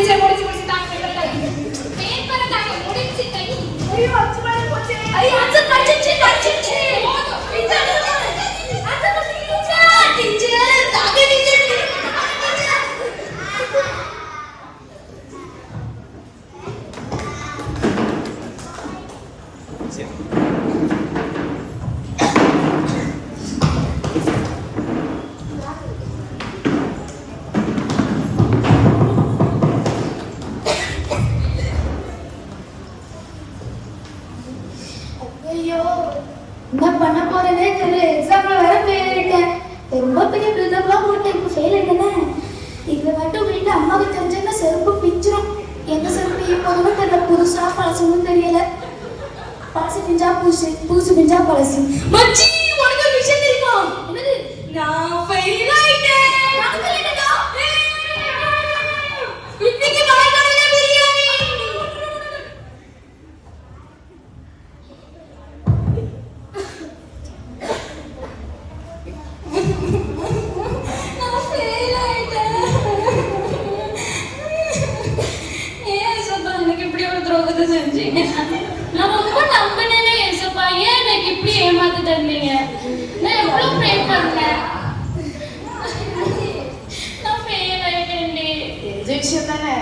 சரி முடிச்சு தாங்க. பேப்பரை தாங்க முடிச்சு தை. ஐயோ அச்சு மேல போச்சு. ஐயோ அச்சு படிச்சு போதும். டீச்சர் தாங்க டீச்சர். என்ன பண்ண போறேனே தெரியல. எக்ஸாம்ல வேற ஃபெயில் ஆயிட்டேன். ரொம்ப பெரிய பில்டப்லாம் போட்டேன், இப்போ ஃபெயில் ஆயிட்டேனே. இதை மட்டும் வீட்டு அம்மாவுக்கு தெரிஞ்சா செருப்பு பிஞ்சிரும். எந்த செருப்பு எப்போதுமே தெரியல, புதுசா பழசுன்னு தெரியல. பழசு பிஞ்சா பூசு, பூசு பிஞ்சா பழசு. மச்சி உனக்கு ஒரு விஷயம் தெரியுமா? என்னது? நான் ஃபெயில் ஆயிட்டேன். நான் ஃபெயில் ஆயிட்டேனா? இன்னைக்கு வாய்க்காலையில பிரியாணி. ஏமாத்திட்டு இருந்தீங்க. நான் எவ்வளவு ப்ரே பண்ணேன். நான் ஃபெயில் ஆயிட்டேன்டி. தெரிஞ்ச விஷயம் தானே.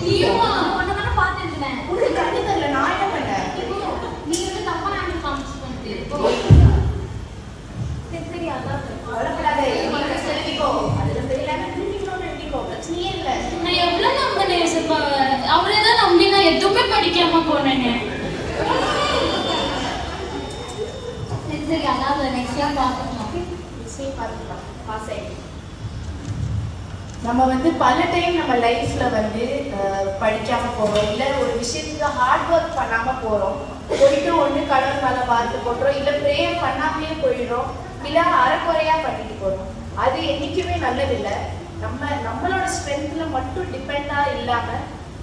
நீயுமா உன்னை தானே பார்த்துருந்தேன். உனக்கு கண்ணு தெரியல, நான் என்ன பண்ணேன்? நீ வந்து தப்பா ஹேண்டில் காமிச்சு பண்ணிட்டு சரி அதான் கவலைப்படாத, நீங்க செலுத்திக்கோ. அதுல தெரியலன்னா திரும்பிக்கணும்னு எழுதிக்கோ, பிரச்சனையே இல்லை. நான் எவ்வளவு நம்பினேன் சிப்பாவை. அவரே தான் நம்பி நான் எதுவுமே படிக்காம போனேங்க. சரி அதாவது நெக்ஸ்ட் இயர் பார்த்துக்கலாம். நிச்சயம் பார்த்துக்கலாம், பாஸ் ஆயிடும். நம்ம வந்து பல டைம் நம்ம லைஃப்ல வந்து படிக்காம போறோம், இல்ல ஒரு விஷயத்துக்கு ஹார்ட் ஒர்க் பண்ணாம போறோம். போயிட்டு ஒண்ணு கடவுள் மேல பார்த்து போடுறோம், இல்ல ப்ரேயர் பண்ணாமலே போயிடுறோம், இல்ல அரைக்குறையா பண்ணிட்டு போறோம். அது என்னைக்குமே நல்லதில்லை. நம்மளோட ஸ்ட்ரென்த்ல மட்டும் டிபெண்டா இல்லாம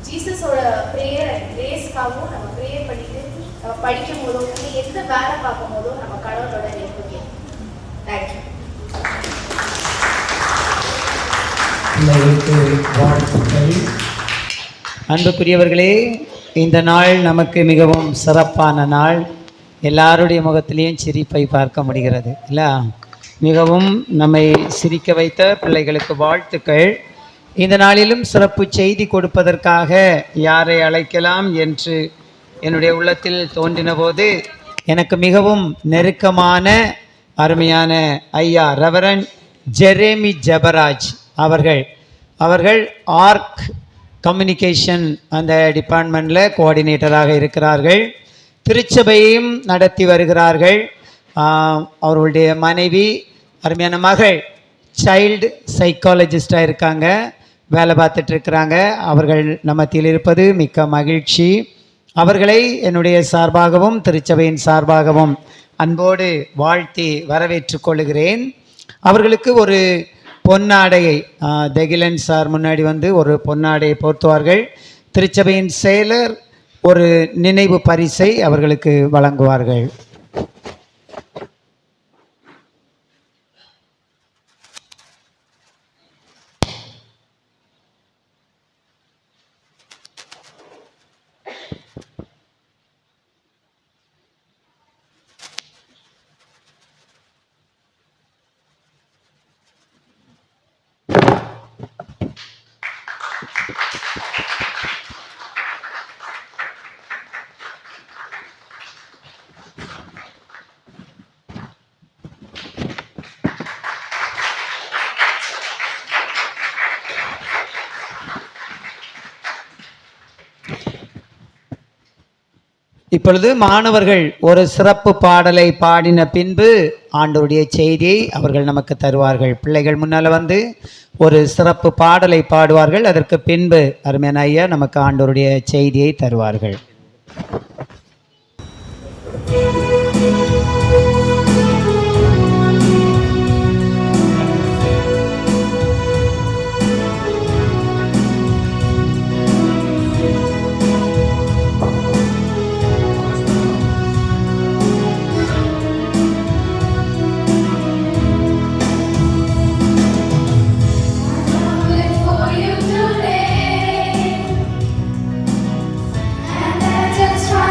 ஜீசஸோட ப்ரேயர் அண்ட் கிரேஸ்க்காகவும் நம்ம ப்ரேயர் பண்ணிட்டு நம்ம படிக்கும் போதோ இல்லை எந்த வேலை பார்க்கும் போதோ நம்ம கடவுளோட நெருங்குங்க. தேங்க்யூ. பிள்ளைகளுக்கு வாழ்த்துக்கள். அன்புக்குரியவர்களே, இந்த நாள் நமக்கு மிகவும் சிறப்பான நாள். எல்லாருடைய முகத்திலையும் சிரிப்பை பார்க்க முடிகிறது இல்லை? மிகவும் நம்மை சிரிக்க வைத்த பிள்ளைகளுக்கு வாழ்த்துக்கள். இந்த நாளிலும் சிறப்பு செய்தி கொடுப்பதற்காக யாரை அழைக்கலாம் என்று என்னுடைய உள்ளத்தில் தோன்றின போது எனக்கு மிகவும் நெருக்கமான அருமையான ஐயா ரெவரண்ட் ஜெரேமி ஜெபராஜ் அவர்கள் ஆர்க் கம்யூனிகேஷன் அந்த டிபார்ட்மெண்ட்டில் கோஆர்டினேட்டராக இருக்கிறார்கள். திருச்சபையையும் நடத்தி வருகிறார்கள். அவர்களுடைய மனைவி அருமையான மகள் சைல்டு சைக்காலஜிஸ்டாக இருக்காங்க, வேலை பார்த்துட்டு இருக்கிறாங்க. அவர்கள் நம்ம மத்தியில் இருப்பது மிக்க மகிழ்ச்சி. அவர்களை என்னுடைய சார்பாகவும் திருச்சபையின் சார்பாகவும் அன்போடு வாழ்த்தி வரவேற்றுக் கொள்கிறேன். அவர்களுக்கு ஒரு பொன்னாடையை தெகிலன் சார் முன்னாடி வந்து ஒரு பொன்னாடையை போர்த்துவார்கள். திருச்சபையின் செயலர் ஒரு நினைவு பரிசை அவர்களுக்கு வழங்குவார்கள். இப்பொழுது மாணவர்கள் ஒரு சிறப்பு பாடலை பாடின பின்பு ஆண்டவருடைய செய்தியை அவர்கள் நமக்கு தருவார்கள். பிள்ளைகள் முன்னால் வந்து ஒரு சிறப்பு பாடலை பாடுவார்கள். அதற்கு பின்பு அருமையான ஐயா நமக்கு ஆண்டவருடைய செய்தியை தருவார்கள். Just try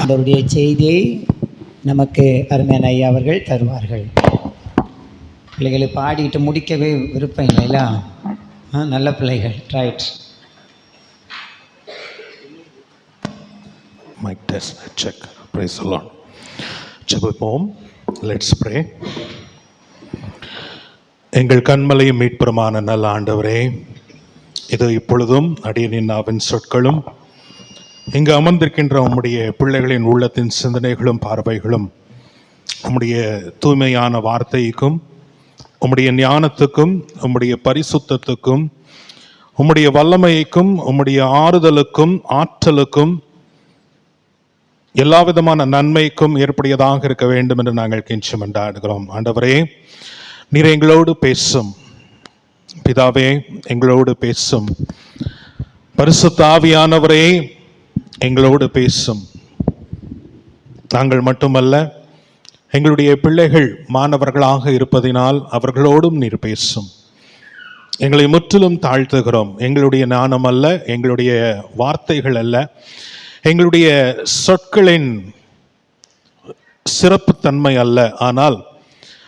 ஆண்டவருடைய செய்தியை நமக்கு அருமையான ஐயா அவர்கள் தருவார்கள். பிள்ளைகளை பாடிட்டு முடிக்கவே விருப்பம் இல்லைங்களா? நல்ல பிள்ளைகள். Right. Mic test, check. Praise the Lord. ஜெபிப்போம். Let's pray. எங்கள் கண்மலையும் மீட்புறமான நல்ல ஆண்டவரே, இது இப்பொழுதும் அடியனின் நாவின் சொற்களும் இங்கு அமர்ந்திருக்கின்ற உம்முடைய பிள்ளைகளின் உள்ளத்தின் சிந்தனைகளும் பார்வைகளும் உம்முடைய தூய்மையான வார்த்தைக்கும் உம்முடைய ஞானத்துக்கும் உம்முடைய பரிசுத்தத்துக்கும் உம்முடைய வல்லமைக்கும் உம்முடைய ஆறுதலுக்கும் ஆற்றலுக்கும் எல்லா விதமான நன்மைக்கும் ஏற்புடையதாக இருக்க வேண்டும் என்று நாங்கள் கெஞ்சி மன்றாடுகிறோம். ஆண்டவரே, நீர் எங்களோடு பேசும். பிதாவே, எங்களோடு பேசும். பரிசுத்த ஆவியானவரே, எங்களோடு பேசும். நாங்கள் மட்டுமல்ல, எங்களுடைய பிள்ளைகள் மாணவர்களாக இருப்பதினால் அவர்களோடும் நீர் பேசும். எங்களை முற்றிலும் தாழ்த்துகிறோம். எங்களுடைய ஞானம் அல்ல, எங்களுடைய வார்த்தைகள் அல்ல, எங்களுடைய சொற்களின் சிறப்புத்தன்மை அல்ல, ஆனால்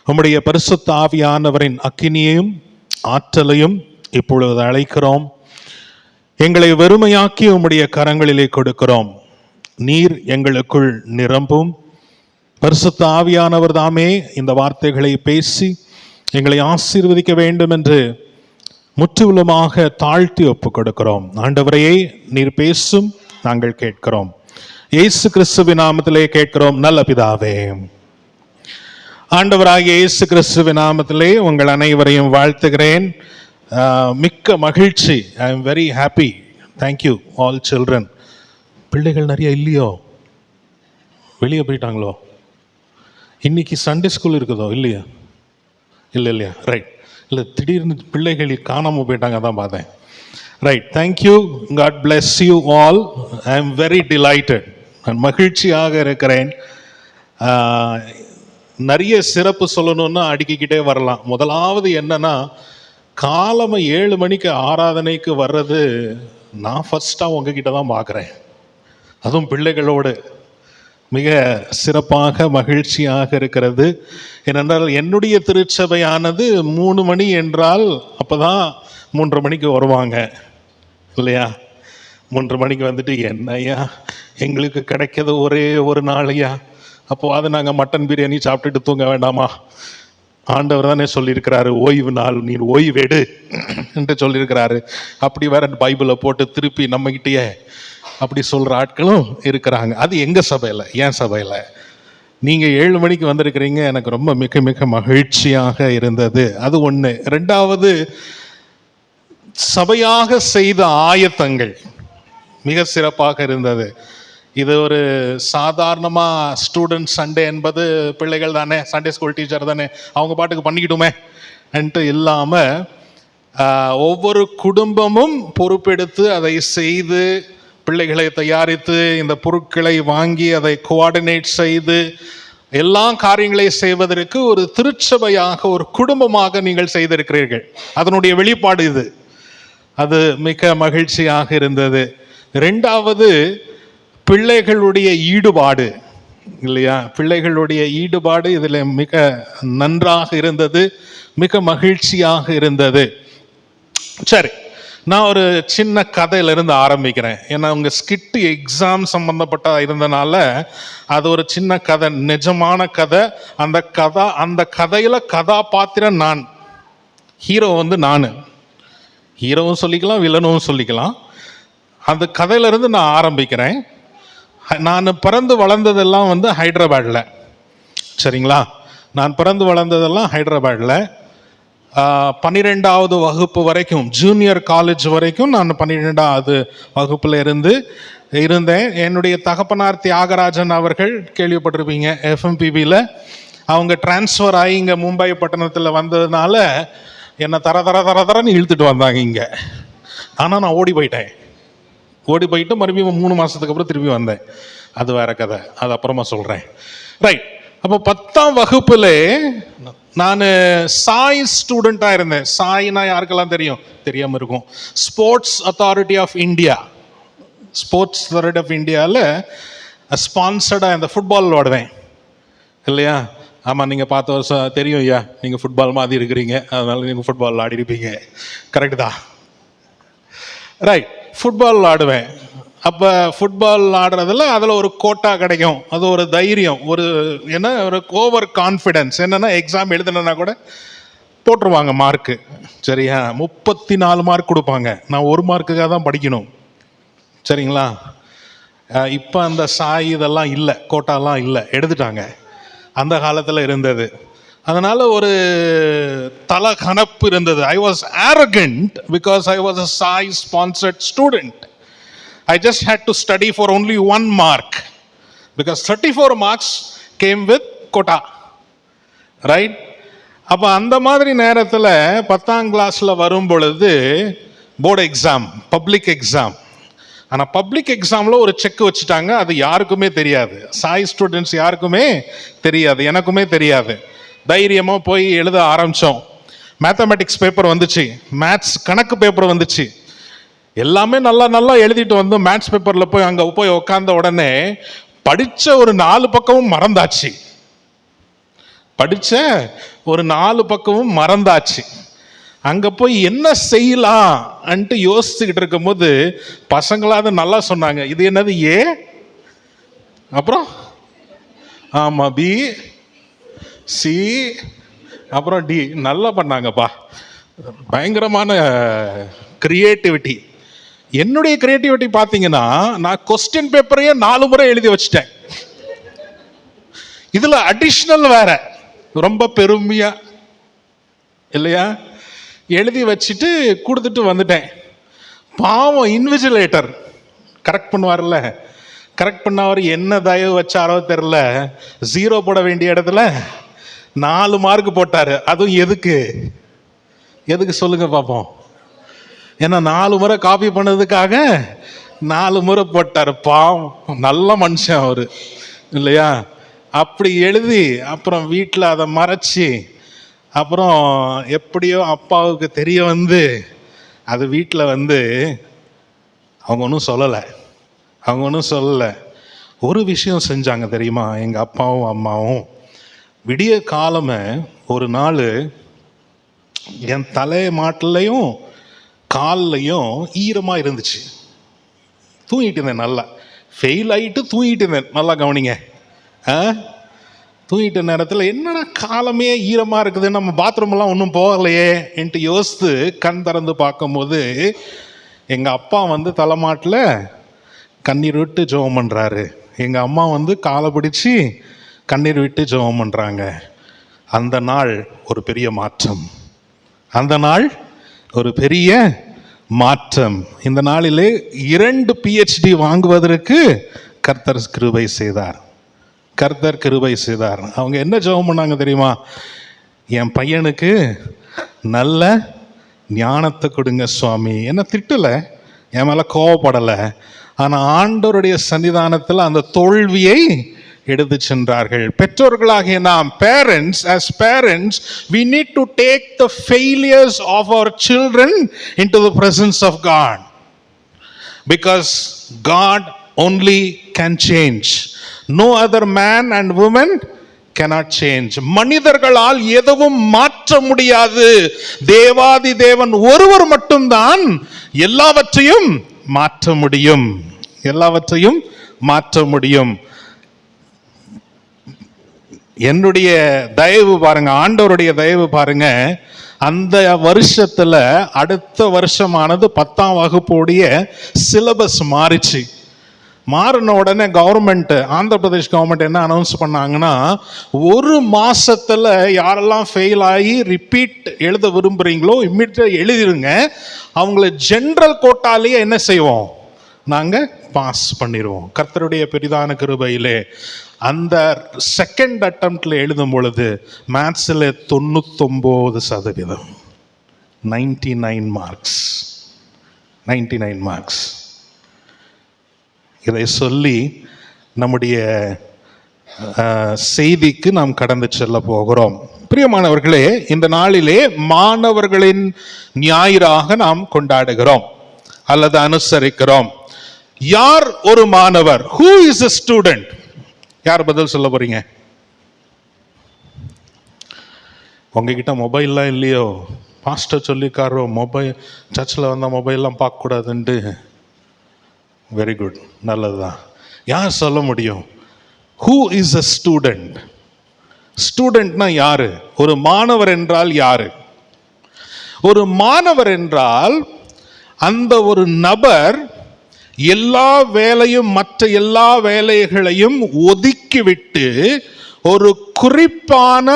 உம்முடைய பரிசுத்த ஆவியானவரின் அக்கினியையும் ஆற்றலையும் இப்பொழுது அழைக்கிறோம். எங்களை வெறுமையாக்கி உம்முடைய கரங்களிலே கொடுக்கிறோம். நீர் எங்களுக்குள் நிரம்பும். பரிசுத்த ஆவியானவர் தாமே இந்த வார்த்தைகளை பேசி எங்களை ஆசீர்வதிக்க வேண்டும் என்று முற்றிலுமாக தாழ்த்தி ஒப்புக் கொடுக்கிறோம். ஆண்டவரையே, நீர் பேசும், நாங்கள் கேட்கிறோம். இயேசு கிறிஸ்துவின் நாமத்திலே கேட்கிறோம் நல்ல பிதாவே. ஆண்டவராகிய இயேசு கிறிஸ்துவின் நாமத்திலே உங்கள் அனைவரையும் வாழ்த்துகிறேன். மிக்க மகிழ்ச்சி. ஐ am very happy. Thank you all children. பிள்ளைகள் நிறைய இல்லையோ? வெளியே போயிட்டாங்களோ? இன்னைக்கு சண்டே ஸ்கூல் இருக்குதோ? இல்லையா? இல்லையா? ரைட். இல்லை, திடீர்னு பிள்ளைகள் காணாமல் போயிட்டாங்க, தான் பார்த்தேன். Right. Thank you. God bless you all. I am very delighted. நான் மகிழ்ச்சியாக இருக்கிறேன். நிறைய சிறப்பு சொல்லணும்னா அடுக்கிக்கிட்டே வரலாம். முதலாவது என்னன்னா, காலமை 7 மணிக்கு ஆராதனைக்கு வர்றது நான் ஃபர்ஸ்டாக உங்ககிட்ட தான் பார்க்குறேன். அதுவும் பிள்ளைகளோடு மிக சிறப்பாக மகிழ்ச்சியாக இருக்கிறது. ஏனென்றால் என்னுடைய திருச்சபையானது 3 மணி என்றால் அப்போதான் 3:30 மணிக்கு வருவாங்க இல்லையா? 3:30 மணிக்கு வந்துட்டு, என்னையா எங்களுக்கு கிடைக்கிறது ஒரே ஒரு நாளையா, அப்போ அது நாங்கள் மட்டன் பிரியாணி சாப்பிட்டுட்டு தூங்க வேண்டாமா? ஆண்டவர் தானே சொல்லியிருக்கிறாரு, ஓய்வு நாள் நீர் ஓய்வெடு என்று சொல்லியிருக்கிறாரு. அப்படி வேற பைபிளை போட்டு திருப்பி நம்மகிட்டயே அப்படி சொல்கிற ஆட்களும் இருக்கிறாங்க. அது எங்கள் சபையில், என் சபையில். நீங்கள் 7 மணிக்கு வந்திருக்கிறீங்க, எனக்கு ரொம்ப மிக மிக மகிழ்ச்சியாக இருந்தது. அது ஒன்று. ரெண்டாவது, சபையாக செய்த ஆயத்தங்கள் மிக சிறப்பாக இருந்தது. இது ஒரு சாதாரணமாக ஸ்டூடெண்ட் சண்டே என்பது பிள்ளைகள் தானே, சண்டே ஸ்கூல் டீச்சர் தானே, அவங்க பாட்டுக்கு பண்ணிக்கிட்டுமேன்ட்டு இல்லாமல் ஒவ்வொரு குடும்பமும் பொறுப்பெடுத்து அதை செய்து, பிள்ளைகளை தயாரித்து, இந்த பொருட்களை வாங்கி அதை கோஆர்டினேட் செய்து எல்லா காரியங்களையும் செய்வதற்கு ஒரு திருச்சபையாக, ஒரு குடும்பமாக நீங்கள் செய்திருக்கிறீர்கள். அதனுடைய வெளிப்பாடு இது. அது மிக மகிழ்ச்சியாக இருந்தது. ரெண்டாவது, பிள்ளைகளுடைய ஈடுபாடு இல்லையா? பிள்ளைகளுடைய ஈடுபாடு இதில் மிக நன்றாக இருந்தது, மிக மகிழ்ச்சியாக இருந்தது. சரி, நான் ஒரு சின்ன கதையிலிருந்து ஆரம்பிக்கிறேன். ஏன்னா உங்கள் ஸ்கிட்டு எக்ஸாம் சம்பந்தப்பட்ட இருந்தனால அது ஒரு சின்ன கதை, நிஜமான கதை. அந்த கதையில் கதாபாத்திரம் நான், ஹீரோ வந்து நான். ஹீரோவும் சொல்லிக்கலாம், வில்லனும் சொல்லிக்கலாம். அந்த கதையிலிருந்து நான் ஆரம்பிக்கிறேன். நான் பிறந்து வளர்ந்ததெல்லாம் வந்து ஹைதராபாடில். சரிங்களா? நான் பிறந்து வளர்ந்ததெல்லாம் ஹைதராபாடில். 12வது வகுப்பு வரைக்கும், ஜூனியர் காலேஜ் வரைக்கும் நான் 12வது வகுப்பில் இருந்தேன். என்னுடைய தகப்பனார் தியாகராஜன் அவர்கள் கேள்விப்பட்டிருப்பீங்க, FMPBயில். அவங்க டிரான்ஸ்ஃபர் ஆகி இங்கே மும்பை பட்டணத்தில் வந்ததுனால என்னை தரன்னு இழுத்துட்டு வந்தாங்க இங்கே. ஆனால் நான் ஓடி போயிட்டு மறுபடியும் 3 மாதத்துக்கு அப்புறம் திரும்பி வந்தேன். அது வேற கதை, அது அப்புறமா சொல்கிறேன். ரைட். அப்போ 10ஆம் வகுப்புல நான் சாய் ஸ்டூடெண்ட்டாக இருந்தேன். சாய்னா யாருக்கெல்லாம் தெரியாமல் இருக்கும். ஸ்போர்ட்ஸ் அத்தாரிட்டி ஆஃப் இந்தியாவில் ஸ்பான்சர்டாக இந்த ஃபுட்பால் விளாடுவேன் இல்லையா? ஆமாம், நீங்கள் பார்த்த வருஷம் தெரியும் ஐயா, நீங்கள் ஃபுட்பால் மாதிரி இருக்கிறீங்க, அதனால நீங்கள் ஃபுட்பால் விளாடிருப்பீங்க. கரெக்டு தான், ரைட். ஃபுட்பால் விளாடுவேன். அப்போ ஃபுட்பால் ஆடுறதுல அதில் ஒரு கோட்டா கிடைக்கும், அது ஒரு தைரியம், ஒரு என்ன ஒரு ஓவர் கான்ஃபிடென்ஸ். என்னென்னா எக்ஸாம் எழுதுனா கூட போட்டுருவாங்க மார்க்கு, சரியா? 34 மார்க் கொடுப்பாங்க. நான் 1 மார்க்குக்காக தான் படிக்கணும், சரிங்களா? இப்போ அந்த சாய் இதெல்லாம் இல்லை, கோட்டாலாம் இல்லை, எடுத்துட்டாங்க. அந்த காலத்தில் இருந்தது. அதனால் ஒரு தலகணப்பு இருந்தது. I was arrogant because I was a Sai sponsored student. I just had to study for only 1 mark because 34 marks came with quota, right? அப்போ அந்த மாதிரி நேரத்தில் 10ஆம் கிளாஸில் வரும் பொழுது போர்டு எக்ஸாம், பப்ளிக் எக்ஸாம். ஆனால் பப்ளிக் எக்ஸாமில் ஒரு செக் வச்சுட்டாங்க, அது யாருக்குமே தெரியாது. சாய் ஸ்டூடெண்ட்ஸ் யாருக்குமே தெரியாது, எனக்குமே தெரியாது. தைரியமாக போய் எழுத ஆரம்பித்தோம். மேத்தமெட்டிக்ஸ் பேப்பர் வந்துச்சு, மேத்ஸ் கணக்கு பேப்பர் வந்துச்சு, எல்லாமே நல்லா எழுதிட்டு வந்தோம். மேத்ஸ் பேப்பரில் போய் அங்கே போய் உட்காந்த உடனே படித்த ஒரு 4 பக்கமும் மறந்தாச்சு. படித்த ஒரு 4 பக்கமும் மறந்தாச்சு. அங்கே போய் என்ன செய்யலாம் அன்ட்டு யோசிச்சுக்கிட்டு இருக்கும் போது பசங்களாவது நல்லா சொன்னாங்க, இது என்னது ஏ, அப்புறம் ஆமாம் பி, சி, அப்புறம் டி. நல்லா பண்ணாங்கப்பா, பயங்கரமான கிரியேட்டிவிட்டி. என்னுடைய கிரியேட்டிவிட்டி பார்த்தீங்கன்னா, நான் கொஸ்டின் பேப்பரையே 4 முறை எழுதி வச்சிட்டேன். இதில் அடிஷ்னல் வேற, ரொம்ப பெருமையா இல்லையா, எழுதி வச்சுட்டு கொடுத்துட்டு வந்துட்டேன். பாவம் இன்விஜிலேட்டர் கரெக்ட் பண்ணுவார்ல, கரெக்ட் பண்ணவர் என்ன தயவு வச்சாரோ தெரில, 0 போட வேண்டிய இடத்துல 4 மார்க் போட்டார். அதுவும் எதுக்கு சொல்லுங்க பார்ப்போம். ஏன்னா 4 முறை காப்பி பண்ணதுக்காக 4 முறை போட்டார். பாவம், நல்ல மனுஷன் அவர் இல்லையா? அப்படி எழுதி அப்புறம் வீட்டில் அதை மறைச்சி, அப்புறம் எப்படியோ அப்பாவுக்கு தெரிய வந்து அது வீட்டில் வந்து அவங்க ஒன்றும் சொல்லலை. ஒரு விஷயம் செஞ்சாங்க தெரியுமா? எங்கள் அப்பாவும் அம்மாவும் விடிய காலமே ஒரு நாள் என் தலை மாட்டிலையும் கால்லையும் ஈரமாக இருந்துச்சு. தூங்கிட்டு இருந்தேன், நல்லா ஃபெயில் ஆகிட்டு தூங்கிட்டு இருந்தேன். நல்லா கவனிங்க. தூங்கிட்ட நேரத்தில் என்னடா காலமே ஈரமாக இருக்குது, நம்ம பாத்ரூம்லாம் ஒன்றும் போகலையே என்று யோசித்து கண் திறந்து பார்க்கும்போது எங்கள் அப்பா வந்து தலைமாட்டில் கண்ணீர் விட்டு ஜெபம் பண்ணுறாரு, எங்கள் அம்மா வந்து காலை பிடிச்சி கண்ணீர் விட்டு ஜெபம் பண்ணுறாங்க. அந்த நாள் ஒரு பெரிய மாற்றம், அந்த நாள் ஒரு பெரிய மாற்றம். இந்த நாளிலே 2 PhD வாங்குவதற்கு கர்த்தர் கிருபை செய்தார். அவங்க என்ன ஜெபம் பண்ணாங்க தெரியுமா? என் பையனுக்கு நல்ல ஞானத்தை கொடுங்க சுவாமி. என்ன திட்டலை, என் மேலே கோவப்படலை. ஆனால் ஆண்டவருடைய சன்னிதானத்தில் அந்த தோல்வியை எடுத்து சென்றார்கள். பெற்றோர்களாகிய நாம், as parents we need to take the failures of our children into the presence of God, because God only can change. No other man and woman cannot change. மனிதர்களால் எதுவும் மாற்ற முடியாது. தேவாதி தேவன் ஒருவர் மட்டும்தான் எல்லாவற்றையும் மாற்ற முடியும். என்னுடைய தயவு பாருங்க, ஆண்டவருடைய தயவு பாருங்க. அந்த வருஷத்துல அடுத்த வருஷமானது 10ஆம் வகுப்புடைய சிலபஸ் மாறின உடனே கவர்மெண்ட், ஆந்திர பிரதேஷ் கவர்மெண்ட் என்ன அனௌன்ஸ் பண்ணாங்கன்னா, 1 மாசத்துல யாரெல்லாம் ஃபெயில் ஆகி ரிப்பீட் எழுத விரும்புறீங்களோ இம்மிடியேட் எழுதிருங்க, அவங்கள ஜெனரல் கோட்டாலேயே என்ன செய்வோம், நாங்கள் பாஸ் பண்ணிடுவோம். கர்த்தருடைய பெரிதான கிருபையிலே அந்த செகண்ட் அட்டம்ப்ட்ல எழுதும் பொழுது மேத்ஸில் 99%, 99 மார்க்ஸ். இதை சொல்லி நம்முடைய செய்திக்கு நாம் கடந்து செல்ல போகிறோம். பிரியமானவர்களே, இந்த நாளிலே மாணவர்களின் ஞாயிறாக நாம் கொண்டாடுகிறோம் அல்லது அனுசரிக்கிறோம். யார் ஒரு மாணவர்? Who is a student? யார் பதில் சொல்ல போறீங்க? உங்ககிட்ட மொபைல்லாம் இல்லையோ? பாஸ்டர் சொல்லிக்காரோ மொபைல் சர்ச்சில் வந்தால் மொபைல்லாம் பார்க்கக்கூடாதுன்ட்டு. வெரி குட், நல்லதுதான். யார் சொல்ல முடியும்? Who is a student? ஸ்டூடெண்ட்னா யாரு? ஒரு மாணவர் என்றால் யாரு? ஒரு மாணவர் என்றால் அந்த ஒரு நபர் எல்லா வேலையும் மற்ற எல்லா வேலைகளையும் ஒதுக்கிவிட்டு ஒரு குறிப்பான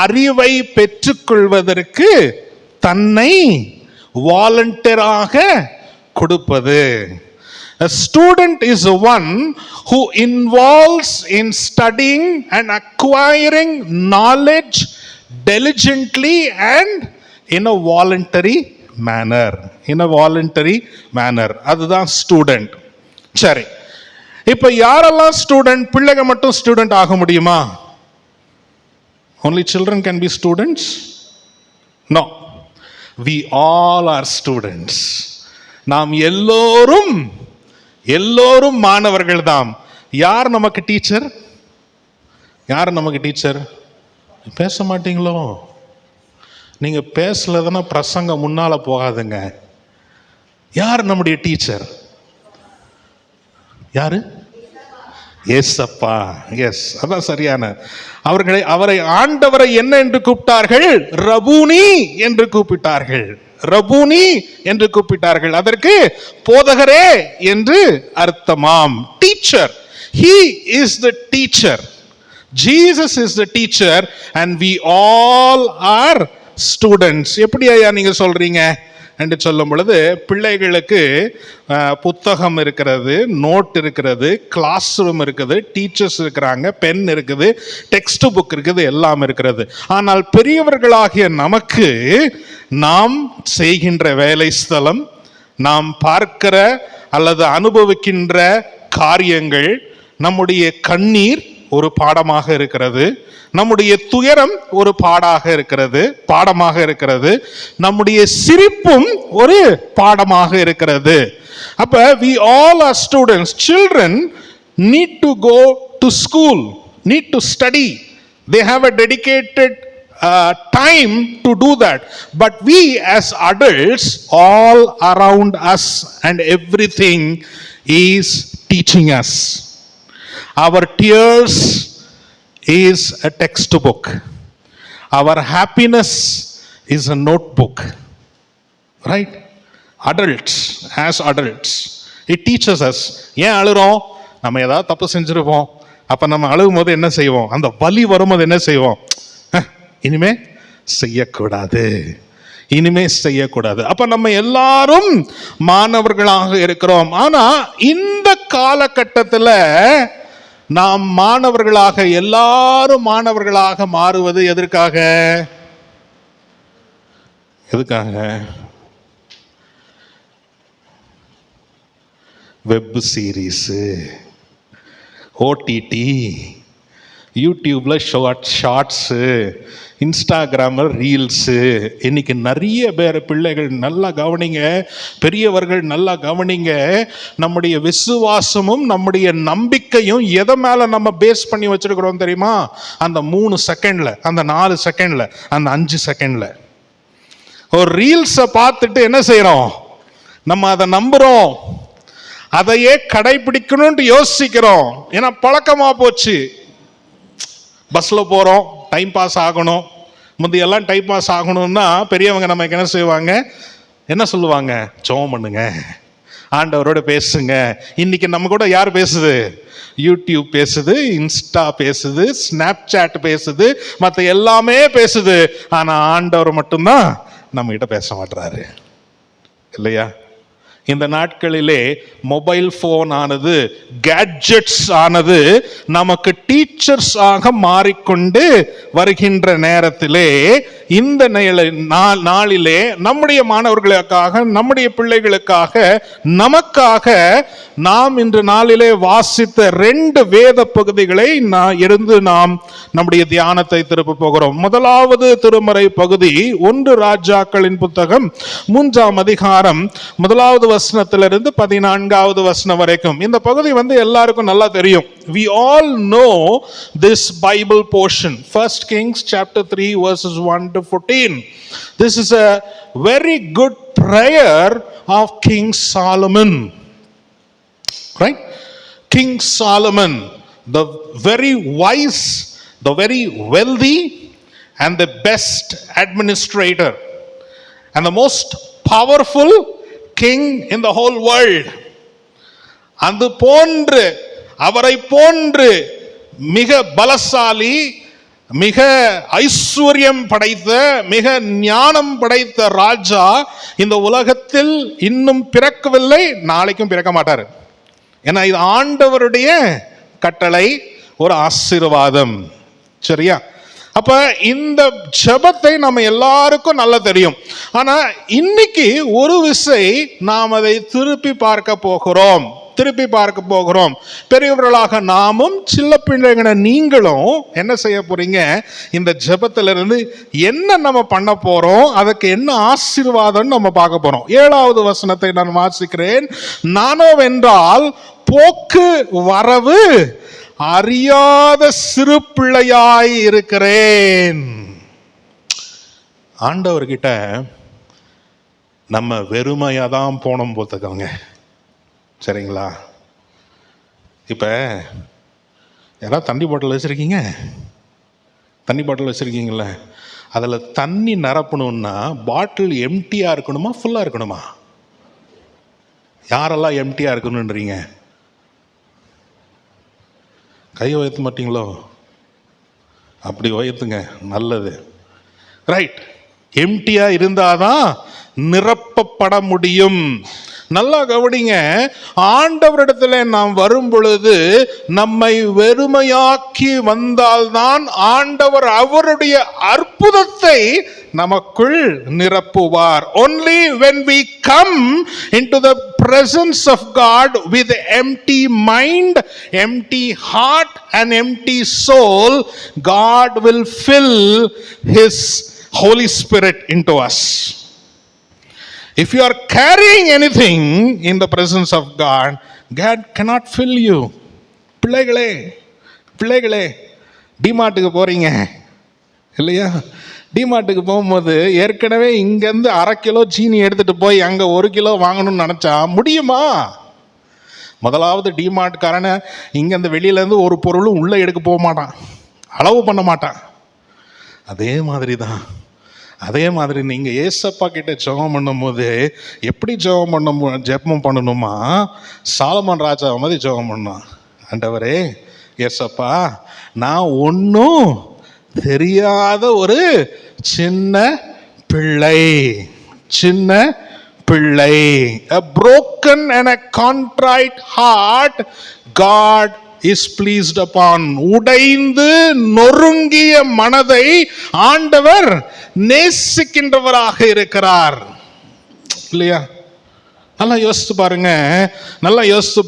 அறிவை பெற்றுக்கொள்வதற்கு தன்னை வாலண்டியராக கொடுப்பது. A student is one who involves in studying and acquiring knowledge diligently and in a voluntary manner. In a voluntary manner. அதுதான் ஸ்டூடெண்ட். சரி, இப்ப யாரெல்லாம் ஸ்டூடெண்ட்? பிள்ளைங்க மட்டும் ஸ்டூடெண்ட் ஆக முடியுமா? Only children can be students? No. We all are students. நாம் எல்லோரும் மாணவர்கள் தான். யார் நமக்கு டீச்சர்? யார் நமக்கு டீச்சர்? பேச மாட்டீங்களோ? நீங்க பேசலதுன்னா பிரசங்கம் முன்னால போகாதுங்க. யார் நம்முடைய டீச்சர்? யாரு? ஏசப்பா. எஸ், அதான் சரியான. அவரை ஆண்டவரை என்ன என்று கூப்பிட்டார்கள்? ரபூனி என்று கூப்பிட்டார்கள். ரபூனி என்று கூப்பிட்டார்கள். அதற்கு போதகரே என்று அர்த்தமாம். Teacher. He is the teacher. Jesus is the teacher and we all are students. எப்படி ஐயா நீங்க சொல்றீங்க என்று சொல்லும் பொழுது, பிள்ளைகளுக்கு புத்தகம் இருக்கிறது, நோட் இருக்கிறது, கிளாஸ் ரூம் இருக்குது, டீச்சர்ஸ் இருக்கிறாங்க, பென் இருக்குது, டெக்ஸ்ட் புக் இருக்குது, எல்லாம் இருக்கிறது. ஆனால் பெரியவர்களாகிய நமக்கு நாம் செய்கின்ற வேலை ஸ்தலம், நாம் பார்க்கிற அல்லது அனுபவிக்கின்ற காரியங்கள், நம்முடைய கண்ணீர் ஒரு பாடமாக இருக்கிறது, நம்முடைய துயரம் ஒரு பாடமாக இருக்கிறது, நம்முடைய சிரிப்பும் ஒரு பாடமாக இருக்கிறது. அப்ப we all are students. Children need to go to school, need to study. They have a dedicated time to do that. But we as adults, all around us and everything is teaching us. Our tears is a textbook. Our happiness is a notebook. Right? Adults, as adults, it teaches us. ஏன் அழுறோம்? நம்ம ஏதாவது தப்பு செஞ்சிருப்போம். அப்ப நம்ம அழுகும் போது என்ன செய்வோம்? அந்த வலி வரும்போது என்ன செய்வோம்? இனிமே செய்யக்கூடாது. அப்ப நம்ம எல்லாரும் மாணவர்களாக இருக்கிறோம். ஆனா இந்த காலகட்டத்தில் நாம் மாணவர்களாக, எல்லாரும் மாணவர்களாக மாறுவது எதற்காக? வெப் சீரிஸ், ஓடிடி, யூடியூப்ல ஷார்ட்ஸு, இன்ஸ்டாகிராமில் ரீல்ஸு. இன்னைக்கு நிறைய பேர் பிள்ளைகள் நல்லா கவனிங்க, பெரியவர்கள் நல்லா கவனிங்க. நம்முடைய விசுவாசமும் நம்முடைய நம்பிக்கையும் எதை மேல நம்ம பேஸ் பண்ணி வச்சிருக்கிறோம் தெரியுமா? அந்த 3 செகண்ட்ல, அந்த 4 செகண்ட்ல, அந்த 5 செகண்ட்ல ஒரு ரீல்ஸை பார்த்துட்டு என்ன செய்யறோம்? நம்ம அதை நம்புறோம், அதையே கடைபிடிக்கணும்னு யோசிக்கிறோம். ஏன்னா பழக்கமா போச்சு. பஸ்ல போறோம், டைம் பாஸ் ஆகணும். முந்தையெல்லாம் டைம் பாஸ் ஆகணும்னா பெரியவங்க நமக்கு என்ன செய்வாங்க? என்ன சொல்லுவாங்க? ஜெபம் பண்ணுங்க, ஆண்டவரோட பேசுங்க. இன்னைக்கு நம்ம கூட யார் பேசுது? யூடியூப் பேசுது, இன்ஸ்டா பேசுது, ஸ்னாப்சாட் பேசுது, மற்ற எல்லாமே பேசுது. ஆனா ஆண்டவர் மட்டும்தான் நம்ம கிட்ட பேச மாட்டாரு, இல்லையா? இந்த நாட்களிலே மொபைல் போன் ஆனது, கேட்ஜெட்ஸ் ஆனது நமக்கு டீச்சர்ஸ் ஆக மாறிக்கொண்டு வருகின்ற நேரத்திலே, இந்த நாளிலே நம்முடைய மாணவர்களுக்காக, நம்முடைய பிள்ளைகளுக்காக, நமக்காக நாம் இன்று நாளிலே வாசித்த 2 வேத பகுதிகளை நாம் நம்முடைய தியானத்தை திருப்ப போகிறோம். முதலாவது திருமறை பகுதி 1 ராஜாக்களின் புத்தகம் 3ஆம் அதிகாரம் 1வது வசனத்திலிருந்து 14வது வசனம் வரைக்கும். இந்த பகுதி எல்லாருக்கும் நல்லா தெரியும். We all know this Bible portion. 1 Kings chapter 3 verses 1 to 14. This is a very good prayer of King Solomon. Right? King Solomon, the very wise, the very wealthy, and the best administrator, and the most powerful king in the whole world. அது போன்று, அவரை போன்று மிக பலசாலி, மிக ஐஸ்வர்யம் படைத்த, மிக ஞானம் படைத்த ராஜா இந்த உலகத்தில் இன்னும் பிறக்கவில்லை, நாளைக்கும் பிறக்க மாட்டார். ஏன்னா இது ஆண்டவருடைய கட்டளை, ஒரு ஆசீர்வாதம். சரியா? அப்ப இந்த ஜெபத்தை நம்ம எல்லாருக்கும் நல்லா தெரியும். ஆனா இன்னைக்கு ஒரு விசை நாம் அதை திருப்பி பார்க்க போகிறோம். பெரியவர்களாக நாமும் சின்ன பிள்ளைகளை நீங்களும் என்ன செய்ய போறீங்க? இந்த ஜெபத்திலிருந்து என்ன நம்ம பண்ண போறோம், அதுக்கு என்ன ஆசீர்வாதம் நம்ம பார்க்க போறோம். 7வது வசனத்தை நான் வாசிக்கிறேன். நானோவென்றால் போக்கு வரவு அறியாத சிறு பிள்ளையாய் இருக்கிறேன். ஆண்டவர்கிட்ட நம்ம வெறுமையா தான் போனோம் போத்துக்கோங்க. சரிங்களா? இப்ப யாராவது தண்ணி பாட்டில் வச்சிருக்கீங்க? தண்ணி பாட்டில் வச்சிருக்கீங்கள, அதில் தண்ணி நிரப்பணும்னா பாட்டில் எம்டியா இருக்கணுமா ஃபுல்லா இருக்கணுமா? யாரெல்லாம் எம்டியா இருக்கணும்ன்றீங்க? கையை உயர்த்த மாட்டீங்களோ? அப்படி உயர்த்துங்க, நல்லது. ரைட். எம்டியா இருந்தாதான் நிரப்பப்பட முடியும். நல்லா கவனிங்க. ஆண்டவரிடத்துல நாம் வரும் பொழுது நம்மை வெறுமையாக்கி வந்தால்தான் ஆண்டவர் அவருடைய அற்புதத்தை நமக்குள் நிரப்புவார். Only when we come into the presence of God with empty mind, empty heart and empty soul, God will fill His Holy Spirit into us. If you are carrying anything in the presence of God, God cannot fill you. பிள்ளைகளே டிமார்ட்டுக்கு போறீங்க இல்லையா? டிமார்ட்டுக்கு போகும்போது ஏற்கனவே இங்கேருந்து 1/2 kilo சீனி எடுத்துட்டு போய் அங்கே 1 கிலோ வாங்கணும்னு நினச்சா முடியுமா? முதலாவது டிமார்ட்காரனை இங்கேருந்து வெளியிலேருந்து ஒரு பொருளும் உள்ளே எடுக்க போக மாட்டான், அளவு பண்ண மாட்டான். அதே மாதிரி நீங்கள் ஏசப்பா கிட்ட ஜெபம் பண்ணும்போது எப்படி ஜெபம் பண்ணணுமா? சாலமன் ராஜா மாதிரி ஜெபம் பண்ணணும். ஆண்டவரே, ஏசப்பா, நான் ஒன்றும் தெரியாத ஒரு சின்ன பிள்ளை. A broken and a contrite heart God is pleased upon. உடைந்து நொறுங்கிய மனதை ஆண்டவர் நேசிக்கின்றவராக இருக்கிறார். இல்லையா? நல்லா யோசித்து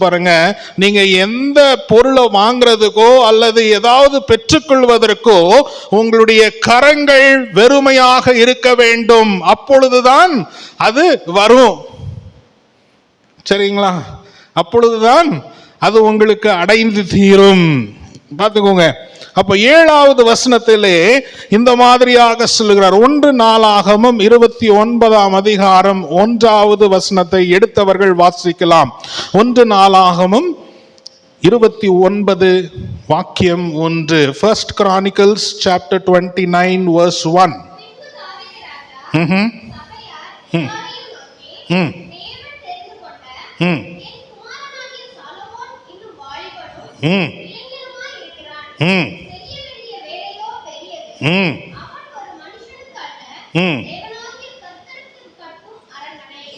பாருங்க. நீங்க எந்த பொருளை வாங்குறதுக்கோ அல்லது ஏதாவது பெற்றுக்கொள்வதற்கோ உங்களுடைய கரங்கள் வெறுமையாக இருக்க வேண்டும். அப்பொழுதுதான் அது வரும். சரிங்களா? அப்பொழுதுதான் அது உங்களுக்கு அடைந்து தீரும். பார்த்துக்கோங்க. அப்ப 7வது வசனத்திலே இந்த மாதிரியாக சொல்லுகிறார். 1 நாளாகமம் 29ஆம் அதிகாரம் 1வது வசனத்தை எடுத்தவர்கள் வாசிக்கலாம். 1 நாளாகமம் 29 வாக்கியம் 1. First Chronicles chapter 29 verse 1.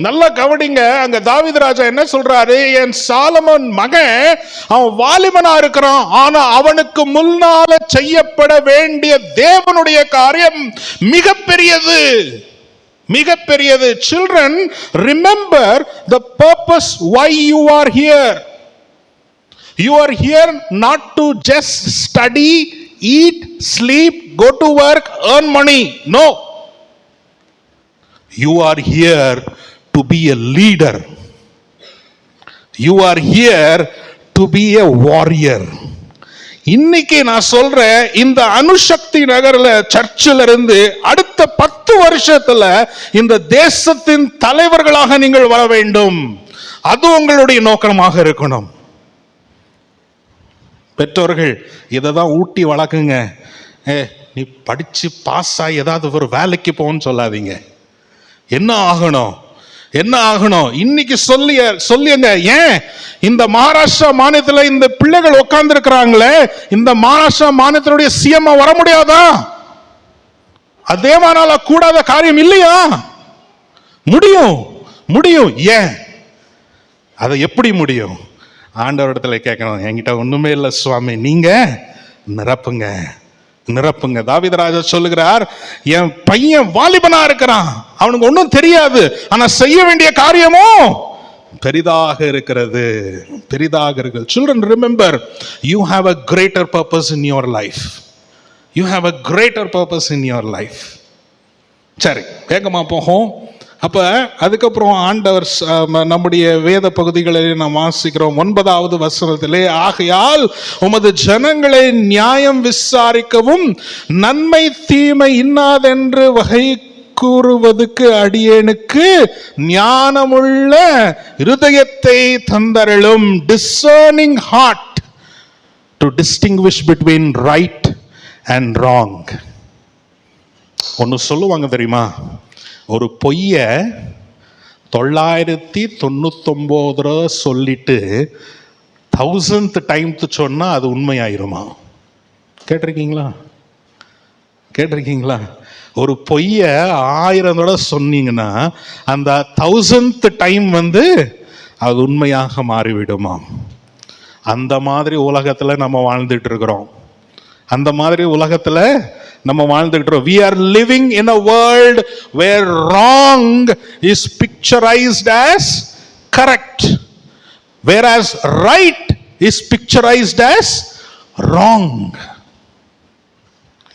நல்லா கவனிங்க. அங்க தாவீது ராஜா என்ன சொல்றாரு? என் சாலமோன் மகன் அவன் வாலிபனா இருக்கிறான், ஆனா அவனுக்கு முன்னால செய்யப்பட வேண்டிய தேவனுடைய காரியம் மிகப்பெரியது. Children, remember the purpose why you are here. You are here not to just study, eat, sleep, go to work, earn money. No. You are here to be a leader. You are here to be a warrior. இன்னைக்கு நான் சொல்றேன், இந்த அணுசக்தி நகர்ல சர்ச்சில் இருந்து அடுத்த 10 வருஷத்துல இந்த தேசத்தின் தலைவர்களாக நீங்கள் வர வேண்டும். அது உங்களுடைய நோக்கமாக இருக்கணும். பெற்றோர்கள் இதை தான் ஊட்டி வளர்க்குங்க. நீ படிச்சு பாஸ் ஆகி ஏதாவது ஒரு வேலைக்கு போன்னு சொல்லாதீங்க. என்ன ஆகணும், என்ன ஆகணும் இன்னைக்கு சொல்லியங்க. ஏன் இந்த மகாராஷ்டிரா மாநிலத்தில் இந்த பிள்ளைகள் உட்கார்ந்து இருக்கிறாங்களே, இந்த மகாராஷ்டிரா மாநிலத்தினுடைய சிஎம் வர முடியாதா? அதே மாதிரில கூடாத காரியம் இல்லையா? முடியும், முடியும். ஏன் அதை எப்படி முடியும்? ஆண்டவரிடத்துல கேட்கணும். என்கிட்ட ஒண்ணுமே இல்லை சுவாமி, நீங்க நிரப்புங்க, நிரப்புங்க. தாவீதுராஜா சொல்லுகிறார், என் பையன் வாலிபனா இருக்கிறான், அவனுக்கு ஒன்றும் தெரியாது, ஆனா செய்ய வேண்டிய காரியமோ பெரிதாக இருக்கிறது, பெரிதாக இருக்கிறது. Children, remember, you have a greater purpose in your life. You have a greater purpose in your life. சரி, வேகமா போகும். அப்ப அதுக்கப்புறம் ஆண்டவர் நம்முடைய வேத பகுதிகளை நாம் வாசிக்கிறோம். 9வது வசனத்திலே, ஆகையால் உமது ஜனங்களை நியாயம் விசாரிக்கவும் நன்மை தீமை இன்னாதென்று வகை கூறுவதற்கு அடியேனுக்கு ஞானமுள்ள இருதயத்தை தந்தருளும். discerning heart to distinguish between right and wrong. ஒன்னு சொல்லுவாங்க தெரியுமா, ஒரு பொய்ய 999 சொல்லிட்டு 1000th டைம் சொன்னா அது உண்மையாயிருமா? கேட்டிருக்கீங்களா? கேட்டிருக்கீங்களா? ஒரு பொய்ய 1000 தடவை சொன்னீங்கன்னா அந்த 1000th டைம் அது உண்மையாக மாறிவிடுமா? அந்த மாதிரி உலகத்துல நம்ம வாழ்ந்துட்டு இருக்கிறோம். அந்த மாதிரி உலகத்துல நம்ம வாழ்ந்துட்டு இருக்கோம். We are living in a world where wrong is picturized as correct, whereas right is picturized as wrong.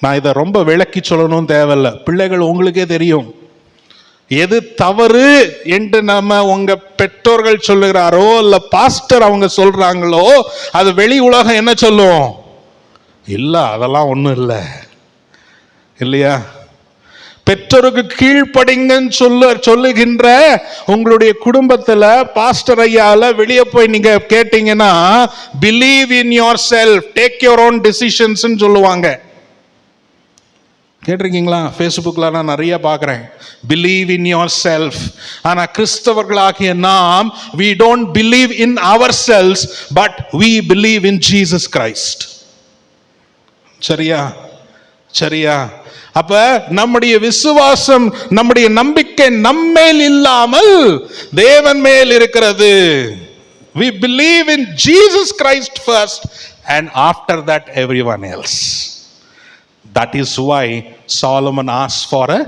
நான் இதை ரொம்ப விளக்கி சொல்லணும் தேவையில்லை. பிள்ளைகள் உங்களுக்கே தெரியும் எது தவறு என்று நம்ம உங்க பெற்றோர்கள் சொல்லுகிறாரோ இல்ல பாஸ்டர் அவங்க சொல்றாங்களோ, அது வெளி உலகம் என்ன சொல்லும்? இல்ல அதெல்லாம் ஒண்ணும் இல்லை, இல்லையா? பெற்றோருக்கு கீழ்ப்படிங்கன்னு சொல்லுகின்ற உங்களுடைய குடும்பத்துல பாஸ்டர் ஐயால வெளியே போய் நீங்க கேட்டீங்கன்னா, believe in your self, take your own decisions சொல்லுவாங்க. கேட்டிருக்கீங்களா? ஃபேஸ்புக்ல நான் நிறைய பார்க்குறேன், பிலீவ் இன் யோர் செல்ஃப். ஆனால் கிறிஸ்தவர்களாகிய நாம், we don't believe in ourselves, but we believe in Jesus Christ. சரியா? சரியா? அப்ப நம்முடைய விசுவாசம், நம்முடைய நம்பிக்கை நம்மேல் இல்லாமல் தேவன் மேல் இருக்கிறது. We believe in Jesus Christ first and after that everyone else. That is why Solomon asked for a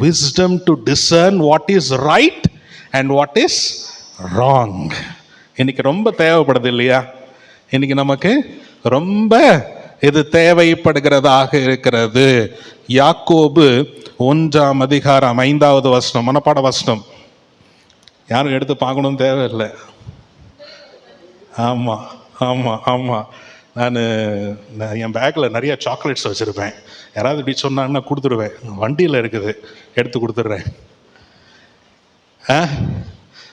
wisdom to discern what is right and what is wrong. இன்னைக்கு ரொம்ப தேவைப்படுது இல்லையா? இன்னைக்கு நமக்கு ரொம்ப இது தேவைப்படுகிறதாக இருக்கிறது. யாக்கோபு 1ஆம் அதிகாரம் 5வது வசனம், மனப்பாட வசனம். யாரும் எடுத்து பார்க்கணும் தேவையில்லை. ஆமா ஆமா ஆமா. நான் என் பேக்கில் நிறைய சாக்லேட்ஸ் வச்சுருப்பேன். யாராவது இப்படி சொன்னாங்கன்னா கொடுத்துருவேன். வண்டியில் இருக்குது, எடுத்து கொடுத்துட்றேன்.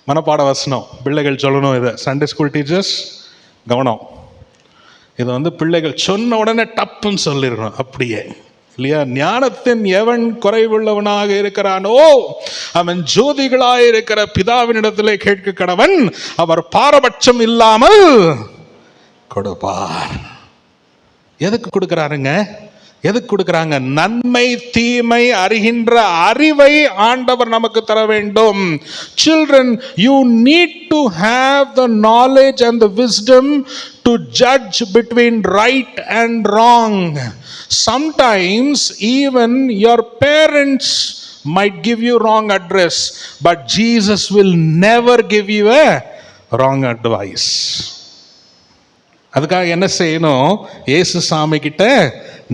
மனப்பாட வசனம் பிள்ளைகள் சொல்லணும். இதை சண்டே ஸ்கூல் டீச்சர்ஸ் கவனம். இதை பிள்ளைகள் சொன்ன உடனே டப்புன்னு சொல்லிடணும் அப்படியே, இல்லையா? ஞானத்தின் எவன் குறைவுள்ளவனாக இருக்கிறானோ அவன் ஜோதிகளாய் இருக்கிற பிதாவினிடத்திலே கேட்க கடவன், அவர் பாரபட்சம் இல்லாமல் கொடுப்பார். எதுக்கு கொடுக்கிறாருங்க? எதுக்கு கொடுக்கிறாங்க? நன்மை தீமை அறிகின்ற அறிவை ஆண்டவர் நமக்கு தர வேண்டும். Children, you need to have the knowledge and the wisdom to judge between right and wrong. Sometimes even your parents might give you wrong address, but Jesus will never give you a wrong advice. அதுக்காக என்ன செய்யணும்? இயேசு சாமி கிட்ட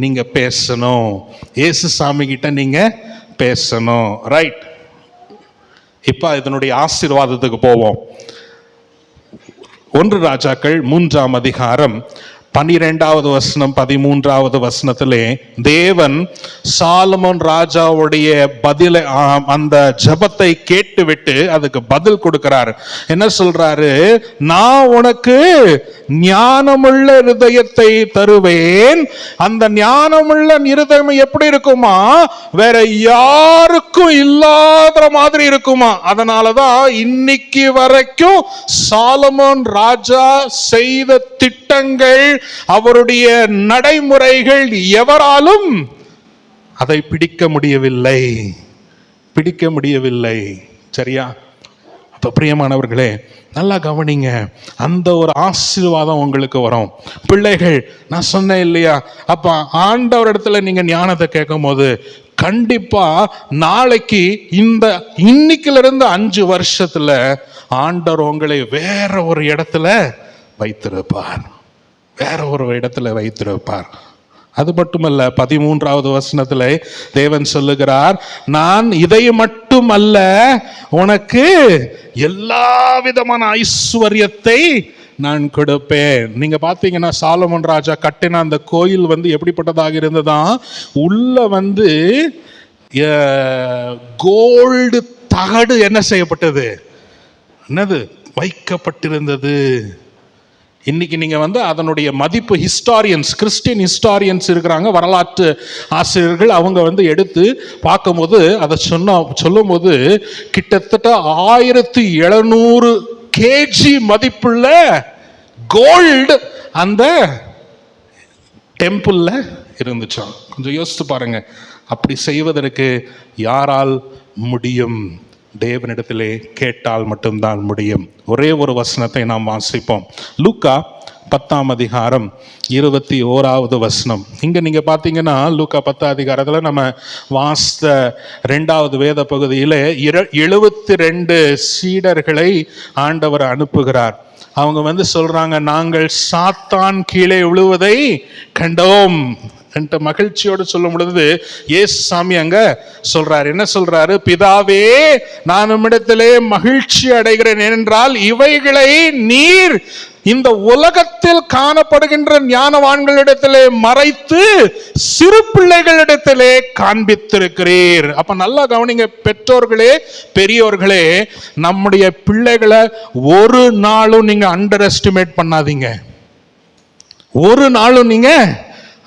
நீங்க பேசணும். இயேசு சாமி கிட்ட நீங்க பேசணும். ரைட். இப்ப இதனுடைய ஆசீர்வாதத்துக்கு போவோம். 1 ராஜாக்கள் 3ஆம் அதிகாரம் 12வது வசனம் 13வது வசனத்திலே தேவன் சாலமோன் ராஜாவுடைய பதிலை அந்த ஜெபத்தை கேட்டுவிட்டு அதுக்கு பதில் கொடுக்கிறார். என்ன சொல்றாரு? நான் உனக்கு ஞானமுள்ள இருதயத்தை தருவேன். அந்த ஞானமுள்ள இருதயம் எப்படி இருக்குமா? வேற யாருக்கும் இல்லாத மாதிரி இருக்குமா. அதனாலதான் இன்னைக்கு வரைக்கும் சாலமோன் ராஜா செய்த திட்டங்கள், அவருடைய நடைமுறைகள் எவராலும் அதை பிடிக்க முடியவில்லை. சரியா? அப்ப பிரியமானவர்களே, நல்லா கவனிங்க. அந்த ஒரு ஆசீர்வாதம் உங்களுக்கு வரும். பிள்ளைகள், நான் சொன்னேன் இல்லையா, அப்ப ஆண்டவர் இடத்துல நீங்க ஞானத்தை கேட்கும் போது கண்டிப்பா நாளைக்கு இன்னைக்குல இருந்து 5 வருஷத்துல ஆண்டவர் உங்களை வேற ஒரு இடத்துல வைத்திருப்பார். அது மட்டுமல்ல, 13வது வசனத்துல தேவன் சொல்லுகிறார், நான் இதை மட்டுமல்ல உனக்கு எல்லா விதமான ஐஸ்வர்யத்தை நான் கொடுப்பேன். நீங்க பாத்தீங்கன்னா சாலமோன் ராஜா கட்டின அந்த கோயில் எப்படிப்பட்டதாக இருந்ததா? உள்ள கோல்டு தகடு என்ன செய்யப்பட்டது? என்னது வைக்கப்பட்டிருந்தது. இன்னைக்கு நீங்க அதனுடைய மதிப்பு கிறிஸ்டியன் ஹிஸ்டாரியன்ஸ் இருக்கிறாங்க, வரலாற்று ஆசிரியர்கள், அவங்க எடுத்து பார்க்கும்போது அதை சொல்லும் போது கிட்டத்தட்ட 1700 கேஜி மதிப்புள்ள கோல்டு அந்த டெம்பிள்ல இருந்துச்சாம். கொஞ்சம் யோசித்து பாருங்க. அப்படி செய்வதற்கு யாரால் முடியும்? தேவனிடத்திலே கேட்டால் மட்டும்தான் முடியும். ஒரே ஒரு வசனத்தை நாம் வாசிப்போம். லூக்கா 10ஆம் அதிகாரம் 21வது வசனம். இங்க நீங்க பாத்தீங்கன்னா லூக்கா 10ஆம் அதிகாரத்துல நம்ம வாசித்த 2வது வேத பகுதியில 72 சீடர்களை ஆண்டவர் அனுப்புகிறார். அவங்க சொல்றாங்க, நாங்கள் சாத்தான் கீழே விழுவதை கண்டோம் என்ற மகிழ்ச்சியோடு சொல்லும் பொழுது இயேசு சாமி அங்க சொல்றாரு. என்ன சொல்றாரு? பிதாவே, நான் உம்மிடத்திலே மகிழ்ச்சி அடைகிறேன், ஏனென்றால் இவைகளை நீர் இந்த உலகத்தில் காணப்படுகின்ற ஞானவான்களிடத்திலே மறைத்து சிறு பிள்ளைகளிடத்திலே காண்பித்திருக்கிறீர். அப்ப நல்லா கவனிங்க பெற்றோர்களே, பெரியோர்களே, நம்முடைய பிள்ளைகளை ஒரு நாளும் நீங்க அண்டர் எஸ்டிமேட் பண்ணாதீங்க. ஒரு நாளும் நீங்க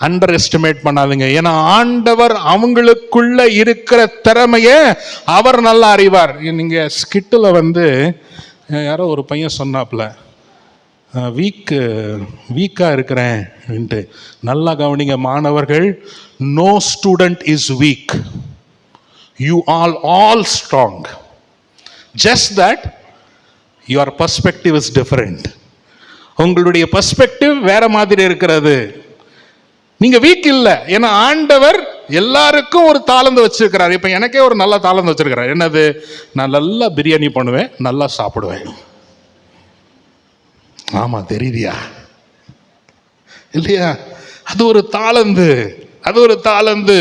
அண்டர் எஸ்டிமேட் பண்ணாதீங்க. ஏன்னா ஆண்டவர் அவங்களுக்குள்ள இருக்கிற திறமைய அவர் நல்லா அறிவார். நீங்க ஸ்கிட்டில் யாரோ ஒரு பையன் சொன்னாப்ல, வீக்கா இருக்கிறேன். நல்லா கவனிங்க மாணவர்கள், no student is weak, you all strong, just that your perspective is different. உங்களுடைய பர்ஸ்பெக்டிவ் வேற மாதிரி இருக்கிறது. நீங்க வீக் இல்லை. ஏன்னா ஆண்டவர் எல்லாருக்கும் ஒரு தாளந்து வச்சிருக்கிறார். இப்ப எனக்கே ஒரு நல்ல தாளந்து வச்சிருக்கிறார். என்னது? நான் நல்லா பிரியாணி பண்ணுவேன், நல்லா சாப்பிடுவேன். ஆமா, தெரியுதியா இல்லையா? அது ஒரு தாளந்து.